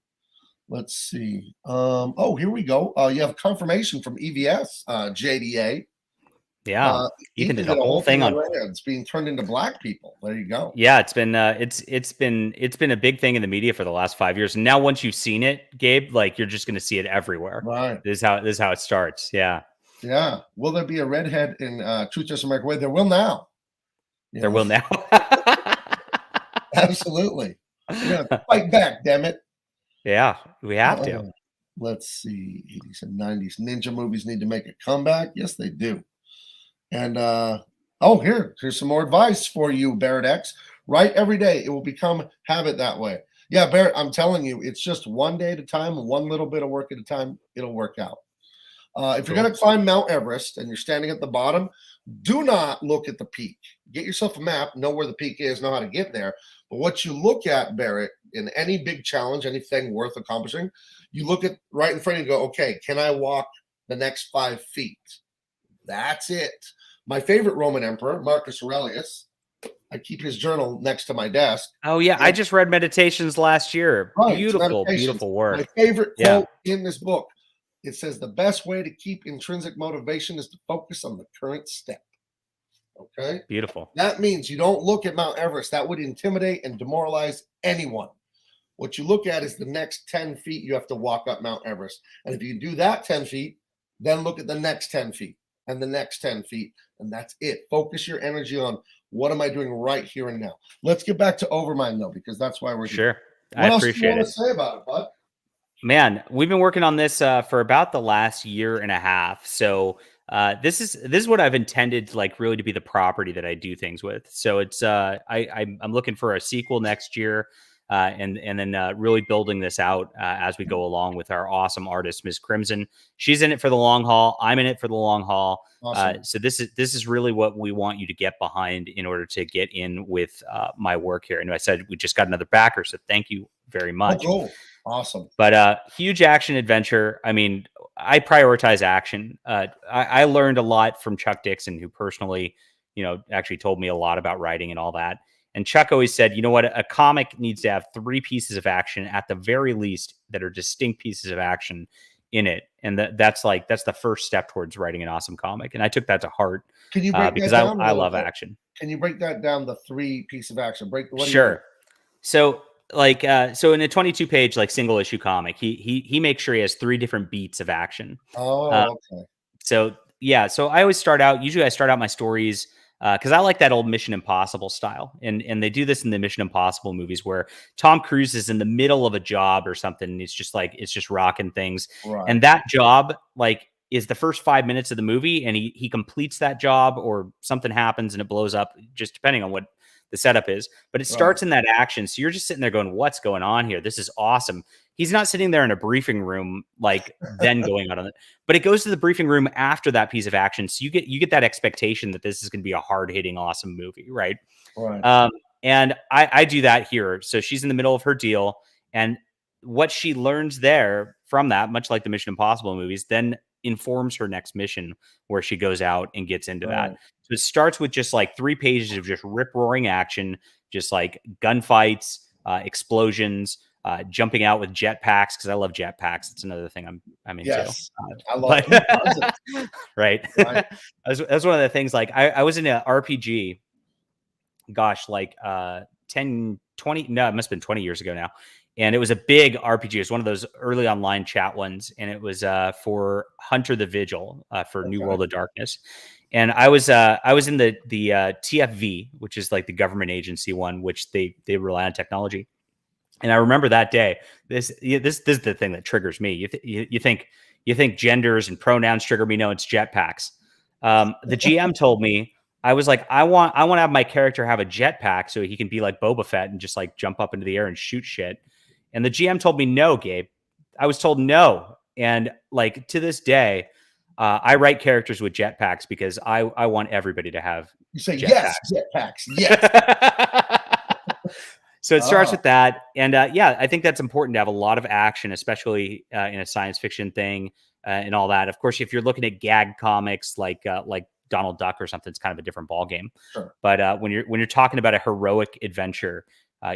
Let's see. Oh, here we go. You have confirmation from EVS, JDA. Yeah, Ethan did a whole thing on Reds being turned into black people. There you go. Yeah, it's been a big thing in the media for the last 5 years. And now once you've seen it, Gabe, like you're just going to see it everywhere. Right. This is how it starts. Yeah. Yeah. Will there be a redhead in Truth Just America Way? There will now. There will now. Absolutely. We're gonna fight back, damn it. Yeah, we have to. Let's see. 80s and 90s ninja movies need to make a comeback. Yes, they do. And here's some more advice for you, Barrett X. Write every day. It will become habit that way. Yeah, Barrett, I'm telling you, it's just one day at a time, one little bit of work at a time. It'll work out. If you're going to climb Mount Everest and you're standing at the bottom, do not look at the peak. Get yourself a map, know where the peak is, know how to get there. But what you look at, Barrett, in any big challenge, anything worth accomplishing, you look at right in front of you and go, okay, can I walk the next 5 feet? That's it. My favorite Roman emperor, Marcus Aurelius, I keep his journal next to my desk. Oh, yeah. I just read Meditations last year. Right, Beautiful work. My favorite quote in this book, it says, the best way to keep intrinsic motivation is to focus on the current step. Okay? Beautiful. That means you don't look at Mount Everest. That would intimidate and demoralize anyone. What you look at is the next 10 feet you have to walk up Mount Everest. And if you do that 10 feet, then look at the next 10 feet and the next 10 feet. And that's it. Focus your energy on what am I doing right here and now. Let's get back to Overmind, though, because that's why we're here. Sure. What else do you want to say about it, bud? Man, we've been working on this for about the last year and a half. So this is what I've intended, like, really to be the property that I do things with. So it's I'm looking for a sequel next year, and then really building this out as we go along with our awesome artist, Ms. Crimson. She's in it for the long haul. I'm in it for the long haul. Awesome. So this is really what we want you to get behind in order to get in with my work here. And I said we just got another backer, so thank you very much. Oh, cool. Awesome. But huge action adventure. I mean, I prioritize action. I learned a lot from Chuck Dixon, who personally, actually told me a lot about writing and all that. And Chuck always said, you know what, a comic needs to have 3 pieces of action at the very least that are distinct pieces of action in it. And that's the first step towards writing an awesome comic. And I took that to heart. Can you break because that down I love action. Can you break that down, the 3 pieces of action? Sure. So so in a 22-page single issue comic, he makes sure he has 3 different beats of action. Oh, okay. So I start out my stories because I like that old Mission Impossible style, and they do this in the Mission Impossible movies where Tom Cruise is in the middle of a job or something, and it's just rocking things, right. And that job is the first 5 minutes of the movie, and he completes that job, or something happens and it blows up, just depending on what the setup is, but it starts in that action. So you're just sitting there going, what's going on here? This is awesome. He's not sitting there in a briefing room, then going out on it, but it goes to the briefing room after that piece of action. So you get that expectation that this is going to be a hard hitting, awesome movie. Right. Right. And I do that here. So she's in the middle of her deal, and what she learns there from that, much like the Mission Impossible movies, then informs her next mission where she goes out and gets into that. So it starts with just 3 pages of just rip roaring action, just gunfights, explosions, jumping out with jetpacks, because I love jetpacks. It's another thing I'm into. Yes, I love it. Right. That's one of the things. I was in an RPG, gosh, 10, 20, no, it must have been 20 years ago now. And it was a big RPG. It was one of those early online chat ones. And it was for Hunter the Vigil for New World of Darkness. And I was in the TFV, which is the government agency one, which they rely on technology. And I remember that day. This is the thing that triggers me. You think genders and pronouns trigger me? No, it's jetpacks. The GM told me, I was like, I want to have my character have a jetpack so he can be like Boba Fett and just like jump up into the air and shoot shit. And the GM told me no, Gabe. I was told no, and like to this day, I write characters with jetpacks because I want everybody to have. You say jetpacks. Yes, jetpacks. Yes. So it starts with that. And yeah, I think that's important to have a lot of action, especially in a science fiction thing and all that. Of course, if you're looking at gag comics like Donald Duck or something, it's kind of a different ballgame. Sure. But when you're talking about a heroic adventure,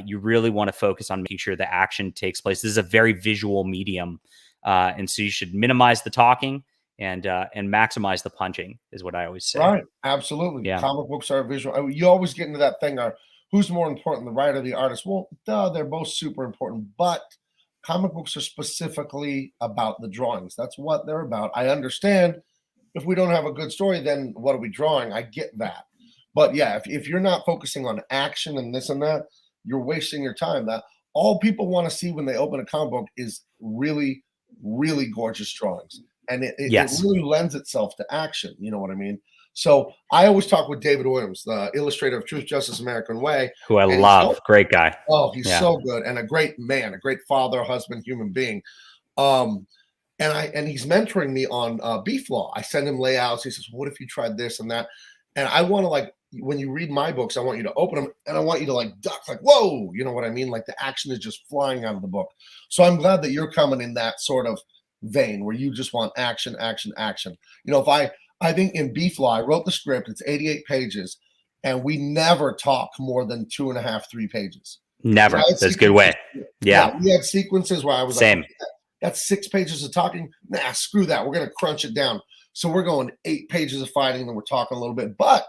you really want to focus on making sure the action takes place. This is a very visual medium. And so you should minimize the talking and maximize the punching is what I always say. Right. Absolutely. Yeah. Comic books are visual. I mean, you always get into that thing. Who's more important, the writer or the artist? Well, they're both super important, but comic books are specifically about the drawings. That's what they're about. I understand if we don't have a good story, then what are we drawing? I get that. But yeah, if you're not focusing on action and this and that, you're wasting your time. That all people want to see when they open a comic book is really, really gorgeous drawings. And it really lends itself to action. You know what I mean? So I always talk with David Williams, the illustrator of Truth, Justice, American Way. Who I love. Great guy. Oh, he's so good. And a great man, a great father, husband, human being. And he's mentoring me on beef law. I send him layouts. He says, what if you tried this and that? And I want to, like, when you read my books, I want you to open them and I want you to like duck, like, whoa, you know what I mean? Like the action is just flying out of the book. So I'm glad that you're coming in that sort of vein where you just want action, action, action. You know, if I think in Beef Law, I wrote the script, it's 88 pages, and we never talk more than 2.5, 3 pages. Never. That's a good way. Yeah. We had sequences where I was Same. like, that's 6 pages of talking. Nah, screw that. We're going to crunch it down. So we're going 8 pages of fighting, and then we're talking a little bit. But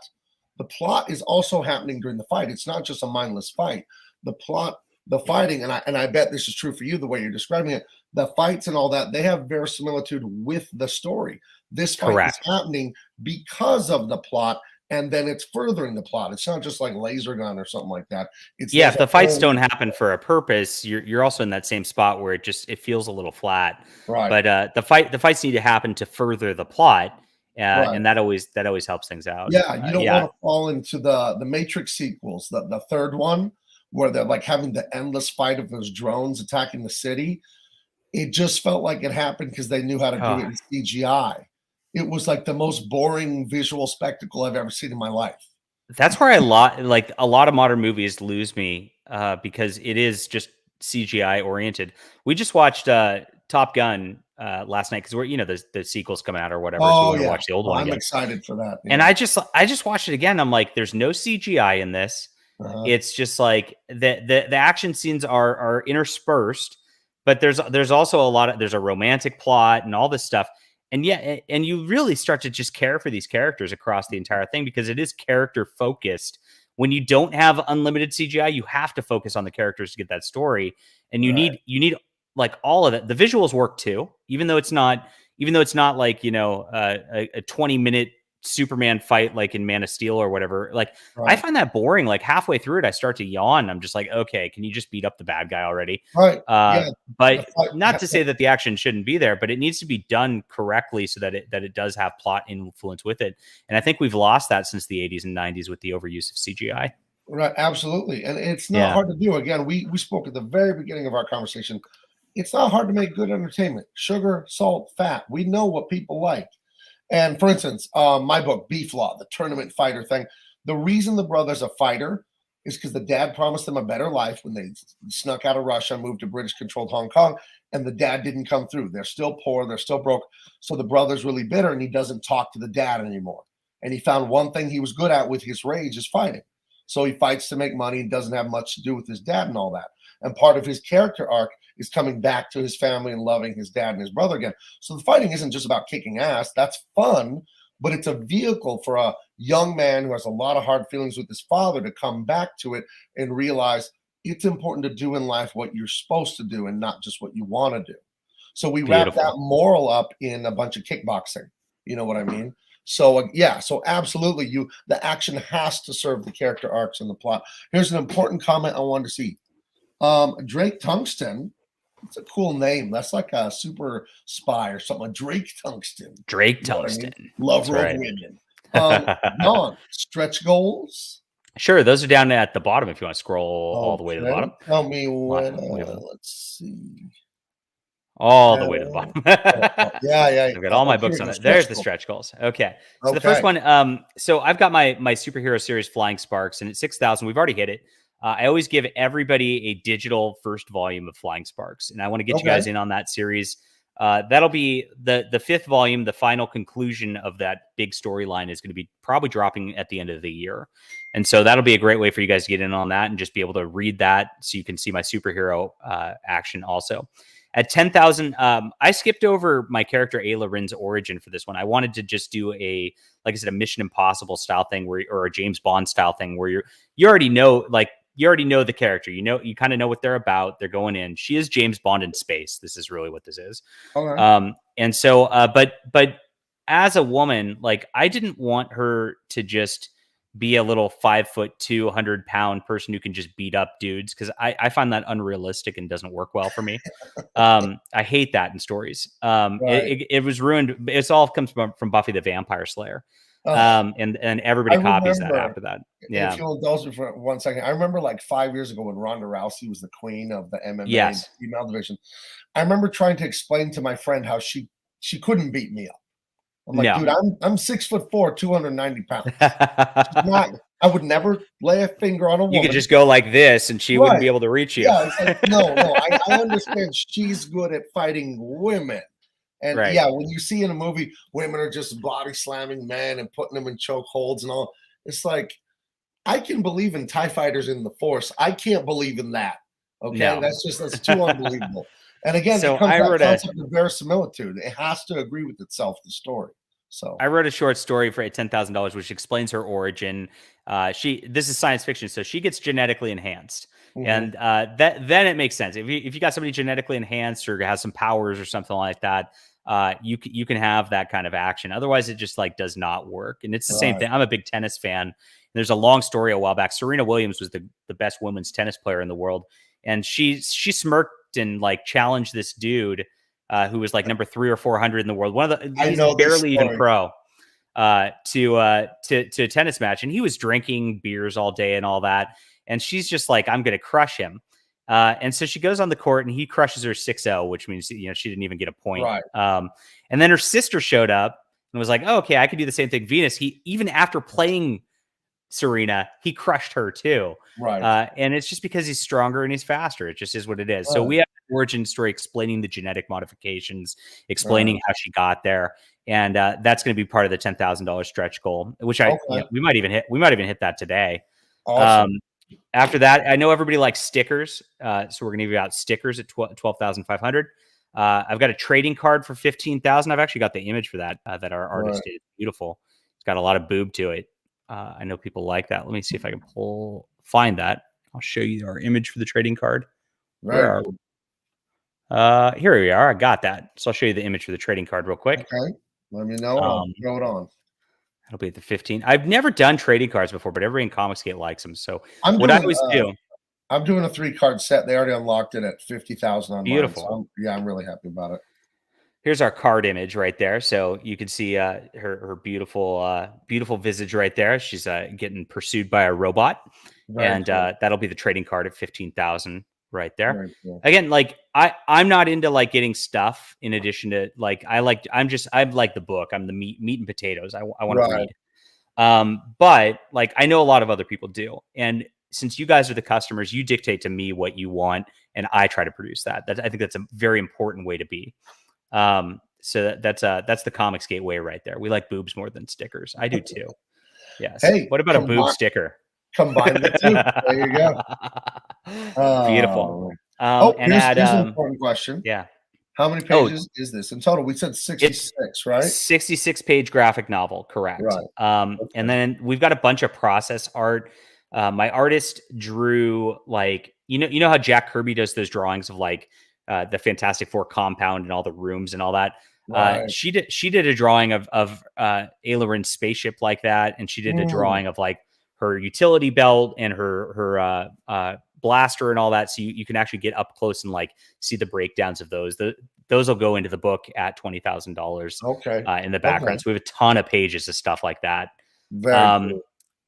the plot is also happening during the fight. It's not just a mindless fight. The plot, the fighting, and I bet this is true for you, the way you're describing it, the fights and all that, they have verisimilitude with the story. This fight is happening because of the plot, and then it's furthering the plot. It's not just like laser gun or something like that. If the fights don't happen for a purpose, you're also in that same spot where it feels a little flat. Right. But the fights need to happen to further the plot, and that always helps things out. Yeah, you don't want to fall into the Matrix sequels. The third one, where they're like having the endless fight of those drones attacking the city. It just felt like it happened because they knew how to do it in CGI. It was like the most boring visual spectacle I've ever seen in my life. That's where a lot of modern movies lose me because it is just CGI oriented. We just watched Top Gun last night because we're the sequel's coming out or whatever. So we're gonna watch the old one. I'm again. excited for that. And I just watched it again. I'm like, there's no CGI in this. It's just like the action scenes are interspersed, but there's also there's a romantic plot and all this stuff. And and you really start to just care for these characters across the entire thing because it is character focused. When you don't have unlimited CGI, you have to focus on the characters to get that story. And you need like all of it. The visuals work too, even though it's not like, a 20-minute Superman fight like in Man of Steel or whatever. Like I find that boring. Like halfway through it, I start to yawn. I'm just like, okay, can you just beat up the bad guy already? Right. But not to say that the action shouldn't be there, but it needs to be done correctly so that it does have plot influence with it. And I think we've lost that since the 80s and 90s with the overuse of CGI. Right. Absolutely. And it's not hard to do. Again, we spoke at the very beginning of our conversation. It's not hard to make good entertainment. Sugar, salt, fat. We know what people like. And for instance, my book, Beef Law, the tournament fighter thing, the reason the brother's a fighter is because the dad promised them a better life when they snuck out of Russia, moved to British-controlled Hong Kong, and the dad didn't come through. They're still poor. They're still broke. So the brother's really bitter, and he doesn't talk to the dad anymore. And he found one thing he was good at with his rage is fighting. So he fights to make money and doesn't have much to do with his dad and all that. And part of his character arc is coming back to his family and loving his dad and his brother again. So the fighting isn't just about kicking ass. That's fun, but it's a vehicle for a young man who has a lot of hard feelings with his father to come back to it and realize it's important to do in life what you're supposed to do and not just what you want to do. So we wrap that moral up in a bunch of kickboxing. You know what I mean? So so absolutely, the action has to serve the character arcs and the plot. Here's an important comment I wanted to see. Drake Tungsten. It's a cool name. That's like a super spy or something. Drake Tungsten. Drake You know what I mean? Tungsten. Lover of women. Don, stretch goals. Sure, those are down at the bottom if you want to scroll all the way to the bottom. Tell me when. Let's see. All the way to the bottom. Yeah. I've got all my books on it. There's the stretch goals. Okay. So the first one, so I've got my superhero series Flying Sparks, and at 6,000, we've already hit it. I always give everybody a digital first volume of Flying Sparks, and I want to get you guys in on that series. That'll be the fifth volume. The final conclusion of that big storyline is going to be probably dropping at the end of the year. And so that'll be a great way for you guys to get in on that and just be able to read that so you can see my superhero action also. At 10,000, I skipped over my character Ayla Rin's origin for this one. I wanted to just do like I said, a Mission Impossible style thing or a James Bond style thing where you already know the character. You kind of know what they're about. They're going in. She is James Bond in space. This is really what this is. Okay. And so, but as a woman, like I didn't want her to just be a little 5'2", 100-pound person who can just beat up dudes, because I find that unrealistic and doesn't work well for me. I hate that in stories. It was ruined. It all comes from Buffy the Vampire Slayer. And everybody copies that after that. Yeah. If you'll indulge me for 1 second, I remember like 5 years ago when Ronda Rousey was the queen of the MMA female division. I remember trying to explain to my friend how she couldn't beat me up. I'm like, dude, I'm 6'4", 290 pounds. I would never lay a finger on a woman. You could just go like this, and she wouldn't be able to reach you. Yeah, it's like, no. I understand she's good at fighting women. And when you see in a movie, women are just body slamming men and putting them in choke holds and all. It's like, I can believe in TIE fighters in the Force. I can't believe in that. Okay, that's too unbelievable. And again, it comes to the concept of verisimilitude. It has to agree with itself, the story. So I wrote a short story for $10,000, which explains her origin. This is science fiction, so she gets genetically enhanced. And then it makes sense. If you got somebody genetically enhanced or has some powers or something like that, you can have that kind of action. Otherwise, it just like does not work. And it's the same thing. I'm a big tennis fan. There's a long story a while back. Serena Williams was the best women's tennis player in the world, and she smirked and like challenged this dude who was like number 300 or 400 in the world. One of the he's barely even pro to a tennis match, and he was drinking beers all day and all that. And she's just like, I'm going to crush him. And so she goes on the court and he crushes her 6-0, which means, she didn't even get a point. Right. And then her sister showed up and was like, oh, okay, I could do the same thing. Venus, even after playing Serena, he crushed her too. Right. And it's just because he's stronger and he's faster. It just is what it is. So we have an origin story explaining the genetic modifications, explaining how she got there. And that's going to be part of the $10,000 stretch goal, which we might even hit that today. Awesome. After that, I know everybody likes stickers. So we're going to give you out stickers at 12,500. I've got a trading card for 15,000. I've actually got the image for that our artist did. Beautiful. It's got a lot of boob to it. I know people like that. Let me see if I can find that. I'll show you our image for the trading card. Where are we? Here we are. I got that. So I'll show you the image for the trading card real quick. Okay. Let me know. I'll throw it on. It'll be at the 15. I've never done trading cards before, but everybody in Comicsgate likes them. So I'm doing a 3-card set. They already unlocked it at 50,000 online. Beautiful. So I'm really happy about it. Here's our card image right there. So you can see her beautiful visage right there. She's getting pursued by a robot. Very cool. That'll be the trading card at 15,000 right there. Cool. Again, like I'm not into like getting stuff in addition to like I'm like the book. I'm the meat and potatoes. I want to read. But like I know a lot of other people do. And since you guys are the customers, you dictate to me what you want, and I try to produce that. I think that's a very important way to be. So that's the Comics Gateway right there. We like boobs more than stickers. I do too. Yes. Hey, what about a boob sticker? Combine the two. There you go. Beautiful. And here's an important question. Yeah. How many pages is this in total? We said 66, right? 66-page graphic novel, correct. Right. And then we've got a bunch of process art. My artist drew like, you know how Jack Kirby does those drawings of like the Fantastic Four compound and all the rooms and all that. Right. She did a drawing of Ayla Rin's spaceship like that, and she did a drawing of like her utility belt and her blaster and all that, so you can actually get up close and like see the breakdowns of those. Those will go into the book at $20,000. Okay. In the background. Okay. So we have a ton of pages of stuff like that, Very cool.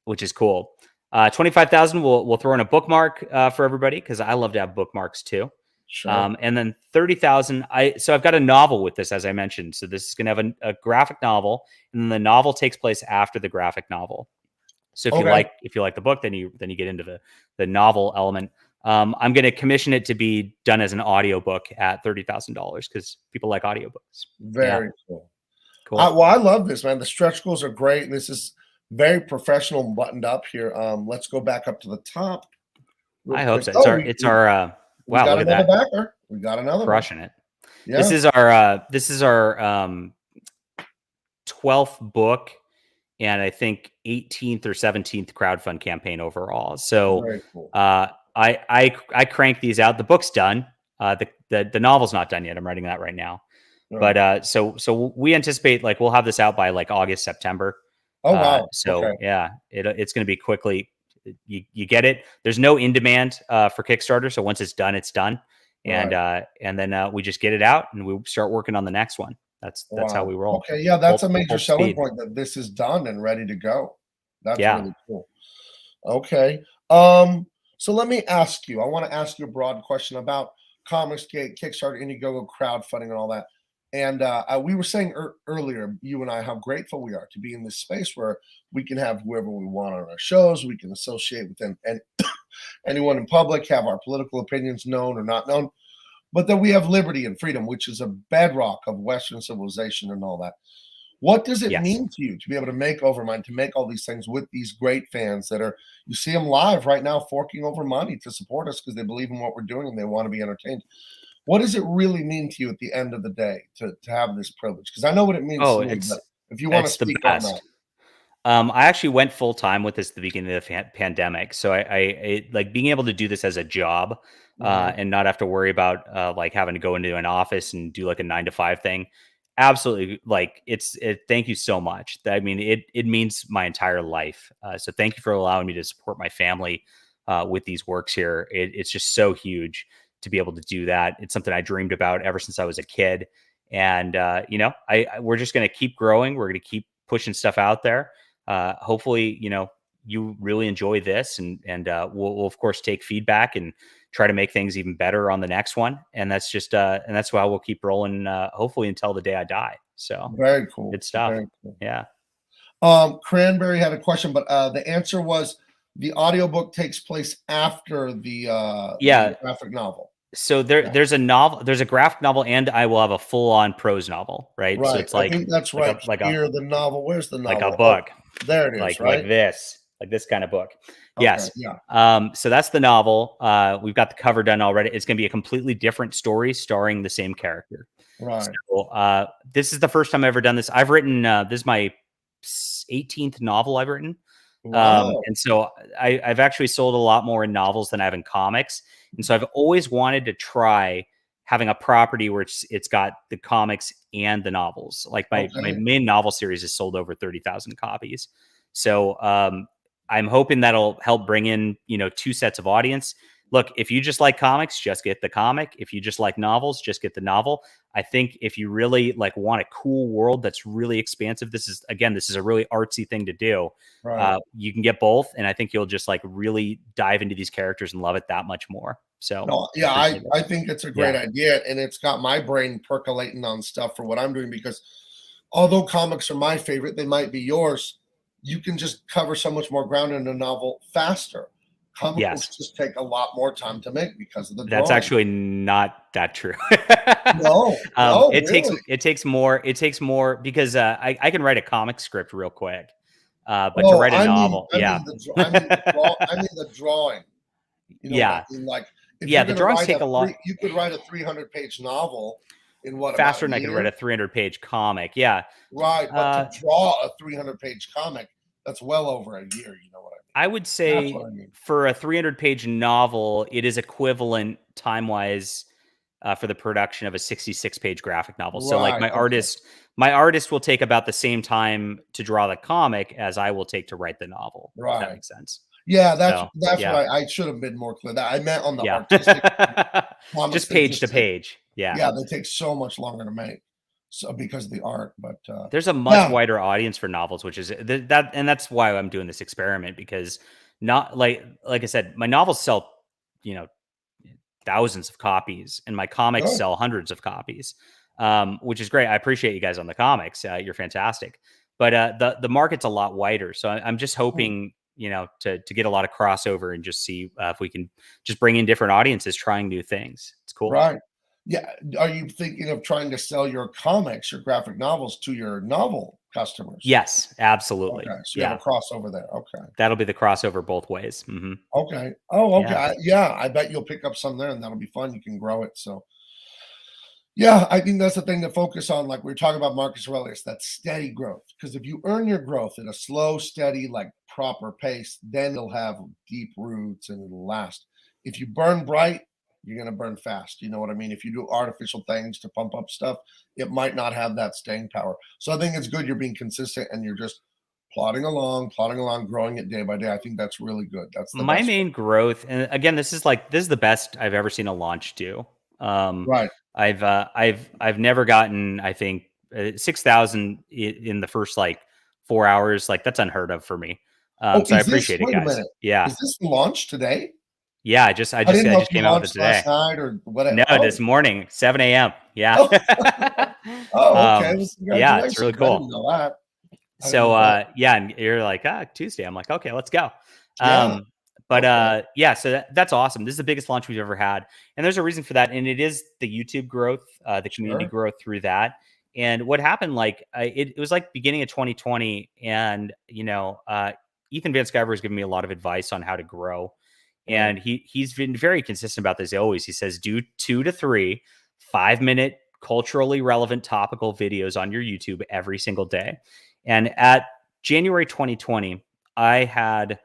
which is cool. 25,000 we'll throw in a bookmark for everybody, because I love to have bookmarks too. Sure. And then 30,000. So I've got a novel with this, as I mentioned. So this is going to have a graphic novel, and then the novel takes place after the graphic novel. So if you like the book, then you get into the novel element. I'm going to commission it to be done as an audiobook at $30,000, because people like audiobooks. Very cool. Cool. Well, I love this, man. The stretch goals are great. This is very professional and buttoned up here. Let's go back up to the top. I hope so. It's our wow, look at that. Backer. We got another crushing one. It. Yeah. This is our 12th book, and I think 18th or 17th crowdfund campaign overall. So very cool. I crank these out. The book's done. The novel's not done yet. I'm writing that right now. Right. But so we anticipate like we'll have this out by like August, September. Oh wow. Yeah, it's going to be quickly. You get it. There's no in demand for Kickstarter, so once it's done, it's done. And and then we just get it out and we start working on the next one. That's how we roll. Okay, yeah, that's a major selling point, that this is done and ready to go. That's really cool. Okay. So let me ask you. I want to ask you a broad question about Comicsgate, Kickstarter, Indiegogo, crowdfunding, and all that. And we were saying earlier, you and I, how grateful we are to be in this space where we can have whoever we want on our shows. We can associate with them and anyone in public, have our political opinions known or not known, but that we have liberty and freedom, which is a bedrock of Western civilization and all that. What does it mean to you to be able to make Overmind, to make all these things with these great fans that are, you see them live right now, forking over money to support us because they believe in what we're doing and they want to be entertained? What does it really mean to you at the end of the day to have this privilege? Because I know what it means to me, but if you want to speak on that. I actually went full time with this at the beginning of the pandemic. So I like being able to do this as a job and not have to worry about like having to go into an office and do like a 9-to-5 thing. Absolutely. Like thank you so much. I mean, it means my entire life. So thank you for allowing me to support my family with these works here. It's just so huge to be able to do that. It's something I dreamed about ever since I was a kid. And, we're just going to keep growing. We're going to keep pushing stuff out there. Hopefully, you really enjoy this and we'll of course take feedback and try to make things even better on the next one. And that's just, and that's why we'll keep rolling, hopefully until the day I die. So very cool. Good stuff. Cool. Yeah. Cranberry had a question, but the answer was the audiobook takes place after the graphic novel. So there's a novel, there's a graphic novel, and I will have a full-on prose novel, right? So it's like, I think that's right. The novel. Where's the novel? Like a book. There it is. Like this kind of book. Okay, yes. Yeah. So that's the novel. We've got the cover done already. It's going to be a completely different story starring the same character. Right. So, this is the first time I've ever done this. I've written, this is my 18th novel I've written. Wow. And so I've actually sold a lot more in novels than I have in comics. And so I've always wanted to try having a property where it's got the comics and the novels. Like my main novel series has sold over 30,000 copies. So I'm hoping that'll help bring in, 2 sets of audience. Look, if you just like comics, just get the comic. If you just like novels, just get the novel. I think if you really want a cool world that's really expansive, this is a really artsy thing to do. Right. You can get both. And I think you'll just really dive into these characters and love it that much more. So I think it's a great idea. And it's got my brain percolating on stuff for what I'm doing, because although comics are my favorite, they might be yours. You can just cover so much more ground in a novel faster. Comic books just take a lot more time to make because of the drawing. That's actually not that true. No, it takes more because I can write a comic script real quick, but to write a novel, I mean the drawing. The drawings take a lot. You could write a 300-page novel in faster than I could write a 300-page comic. Yeah, right. But to draw a 300-page comic, that's well over a year. You know what I mean? I would say for a 300-page novel, it is equivalent time-wise for the production of a 66-page graphic novel. So my artist will take about the same time to draw the comic as I will take to write the novel. Right. If that makes sense. Yeah, that's So that's yeah, what I should have been more clear. That I meant on the yeah, artistic comics. just They page just to take, page. Yeah, yeah, they take so much longer to make, so because of the art. But there's a much yeah, wider audience for novels, which is that, and that's why I'm doing this experiment because not like I said, my novels sell, you know, thousands of copies, and my comics sure, sell hundreds of copies, which is great. I appreciate you guys on the comics. You're fantastic, but the market's a lot wider. So I'm just hoping, you know, to get a lot of crossover and just see if we can just bring in different audiences trying new things. It's cool. right. Yeah, are you thinking of trying to sell your comics, your graphic novels to your novel customers? Yes, absolutely. Okay, so you have Yeah, a crossover there. Okay. that'll be the crossover both ways. Okay. Oh, okay. Yeah. Yeah, I bet you'll pick up some there, and that'll be fun. You can grow it. So, yeah, I think that's the thing to focus on. Like we were talking about Marcus Aurelius, that steady growth. Because if you earn your growth at a slow, steady, like proper pace, then it'll have deep roots and it'll last. If you burn bright, you're going to burn fast. You know what I mean? If you do artificial things to pump up stuff, it might not have that staying power. So I think it's good you're being consistent and you're just plodding along, growing it day by day. I think that's really good. That's the My best way. main growth, and again, this is the best I've ever seen a launch do. Um, Right. I've never gotten, I think, 6,000 in the first like 4 hours. Like that's unheard of for me. Oh, So I is this appreciate it, wait a guys. minute. Yeah, Is this the launch today? yeah. I didn't I know if just you came out with it launched today. last night or No, whatever. Oh, this morning, 7 a.m. Yeah. oh, oh, okay. Well, Yeah, it's congratulations. really I didn't cool. know that. I didn't So know that. yeah, and you're like, Tuesday. I'm like, okay, let's go. Yeah. Um, but Okay. yeah, so that's awesome. This is the biggest launch we've ever had. And there's a reason for that. And it is the YouTube growth, the community Sure. growth through that. And what happened, like it was like beginning of 2020. And Ethan Van Sciver has given me a lot of advice on how to grow. Right. And he's been very consistent about this always. He says, do 2 to 3 5-minute culturally relevant topical videos on your YouTube every single day. And at January 2020, I had,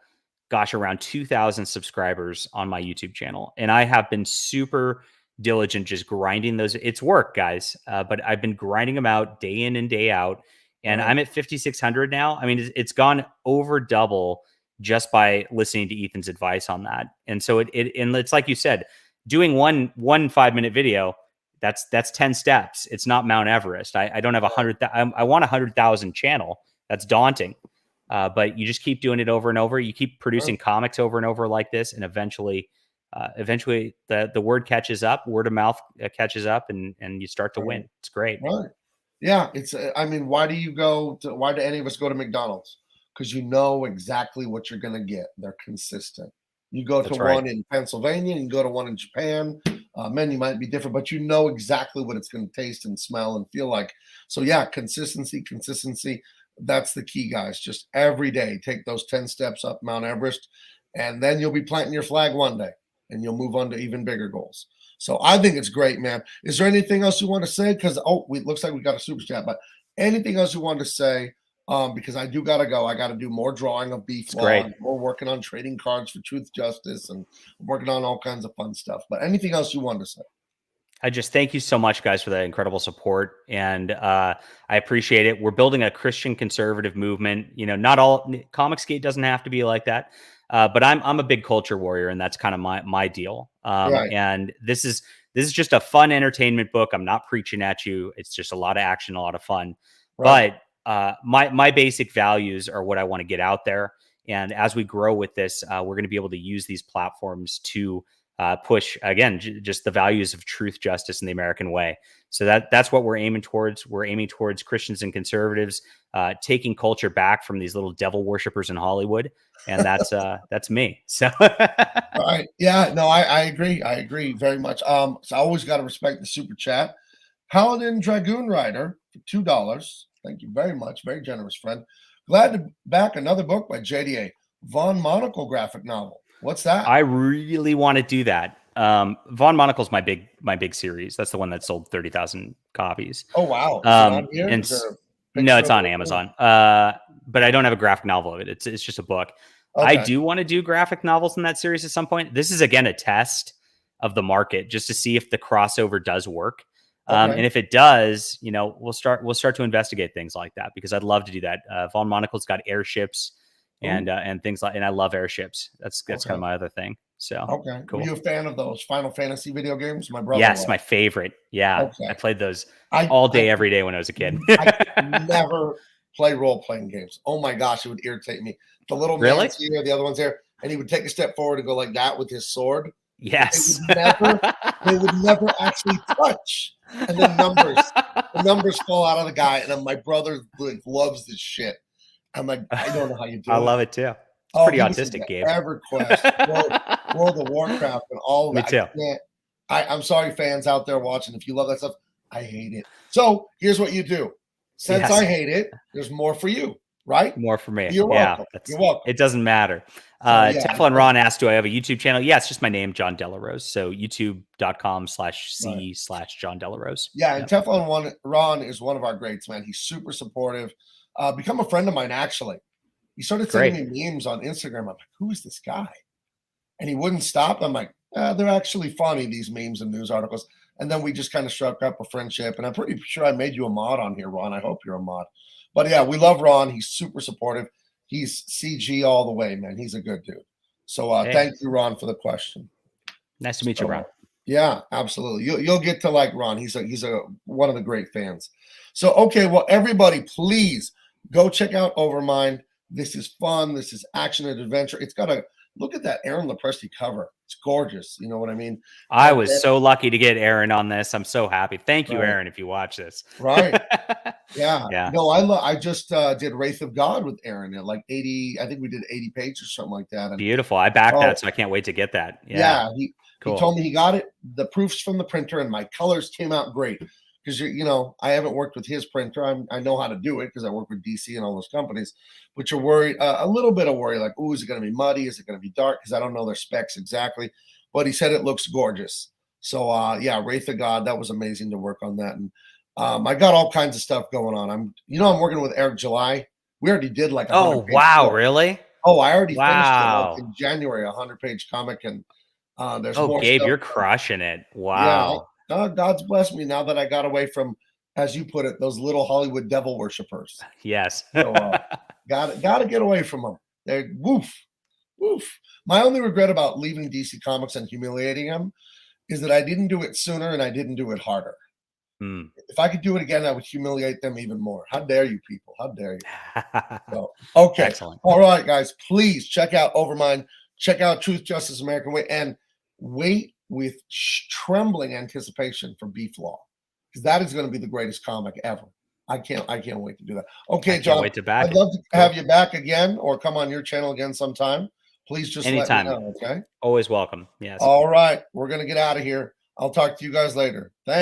gosh, around 2,000 subscribers on my YouTube channel. And I have been super diligent, just grinding those. It's work, guys, but I've been grinding them out day in and day out. And Right. I'm at 5,600 now. I mean, it's gone over double just by listening to Ethan's advice on that. And so and it's like you said, doing one 5-minute video, that's 10 steps. It's not Mount Everest. I don't have 100. I want 100,000 channel. That's daunting. But you just keep doing it over and over. You keep producing comics over and over like this, and eventually the word catches up, word of mouth catches up, and you start to win. It's great. Right. Yeah. It's, I mean, why do any of us go to McDonald's? Because you know exactly what you're going to get. They're consistent. You go to That's right. one in Pennsylvania, and you go to one in Japan. Menu might be different, but you know exactly what it's going to taste and smell and feel like. So, yeah, consistency. That's the key, guys. Just every day, take those 10 steps up Mount Everest, and then you'll be planting your flag one day and you'll move on to even bigger goals. So I think it's great, man. Is there anything else you want to say? Because it looks like we got a super chat, but anything else you want to say? Because I do gotta go. I gotta do more drawing of beef law. Great. We're working on trading cards for truth, justice, and working on all kinds of fun stuff. But anything else you want to say? I just thank you so much, guys, for that incredible support, and I appreciate it. We're building a Christian conservative movement. You know, not all Comicsgate doesn't have to be like that, but I'm a big culture warrior, and that's kind of my deal. Right. And this is just a fun entertainment book. I'm not preaching at you. It's just a lot of action, a lot of fun. Right. But my basic values are what I want to get out there. And as we grow with this, we're going to be able to use these platforms to push again just the values of truth, justice, and the American way. So that's what we're aiming towards. We're aiming towards Christians and conservatives taking culture back from these little devil worshippers in Hollywood, and that's me. So Right. Yeah. No, I agree. I agree very much. So I always got to respect the super chat. Paladin Dragoon Rider for $2. Thank you very much. Very generous friend. Glad to back another book by JDA. Von Monocle graphic novel. What's that? I really want to do that. Von Monocle's my big series. That's the one that sold 30,000 copies. Oh wow! Is it on here? And Is there a no, picture it's of on it? Amazon. But I don't have a graphic novel of it. It's just a book. I Okay. do want to do graphic novels in that series at some point. This is again a test of the market just to see if the crossover does work. Okay. And if it does, we'll start to investigate things like that because I'd love to do that. Von Monocle's got airships and things like, and I love airships. That's kind of my other thing. So okay, cool. Were you a fan of those Final Fantasy video games? My brother. Yes, was. my favorite. Yeah, Okay. I played those all day, every day when I was a kid. I never play role-playing games. Oh my gosh, it would irritate me. The little man's here, the other one's there, and he would take a step forward and go like that with his sword. Yes. They would never actually touch. And then the numbers fall out of the guy. And my brother loves this shit. I'm like, I don't know how you do it. I love it too. It's pretty autistic, Gabe. EverQuest, World of Warcraft, and all of that. Me too. I'm sorry, fans out there watching. If you love that stuff, I hate it. So here's what you do. Since I hate it, there's more for you, right? More for me. You're welcome. You're welcome. It doesn't matter. Teflon Ron asked, do I have a YouTube channel? Yeah, it's just my name, John Delarose. So youtube.com/c/John Delarose. Yeah, and Teflon Ron is one of our greats, man. He's super supportive. Become a friend of mine, actually. He started sending me memes on Instagram. I'm like, who is this guy? And he wouldn't stop. I'm like, they're actually funny, these memes and news articles. And then we just kind of struck up a friendship. And I'm pretty sure I made you a mod on here, Ron. I hope you're a mod. But yeah, we love Ron. He's super supportive. He's CG all the way, man. He's a good dude. So thank you, Ron, for the question. Nice to meet you, Ron. Yeah, absolutely. You'll get to like Ron. He's one of the great fans. So, okay, well, everybody, please go check out Overmind. This is fun. This is action and adventure. It's got a look at that Aaron Lepresti cover. It's gorgeous. You know what I mean? I was so lucky to get Aaron on this. I'm so happy. Thank you, Aaron, if you watch this. Right. Yeah. No, I just did Wraith of God with Aaron at like 80. I think we did 80 pages or something like that. And, beautiful. I backed that, so I can't wait to get that. Yeah. He told me he got it. The proofs from the printer and my colors came out great. Because I haven't worked with his printer. I know how to do it because I work with DC and all those companies. But you're worried, a little bit of worry, like, oh, is it going to be muddy? Is it going to be dark? Because I don't know their specs exactly. But he said it looks gorgeous. So Wraith of God, that was amazing to work on that. And I got all kinds of stuff going on. I'm working with Eric July. We already did like really? Oh, I already finished it in January, 100-page comic, and there's more. Gabe, stuff. You're crushing it. Wow. Yeah. God's blessed me now that I got away from, as you put it, those little Hollywood devil worshippers. Yes. So, gotta get away from them. They're woof. My only regret about leaving DC Comics and humiliating them is that I didn't do it sooner and I didn't do it harder. If I could do it again, I would humiliate them even more. How dare you people? How dare you? So, okay. Excellent. All right, guys, please check out Overmind. Check out Truth, Justice, American Way, and wait with trembling anticipation for Beef Law, because that is going to be the greatest comic ever. I can't wait to do that. Okay, John, I'd love to have you back again or come on your channel again sometime. Please just anytime. Let me know, okay? Always welcome. Yes. All right, we're going to get out of here. I'll talk to you guys later. Thanks.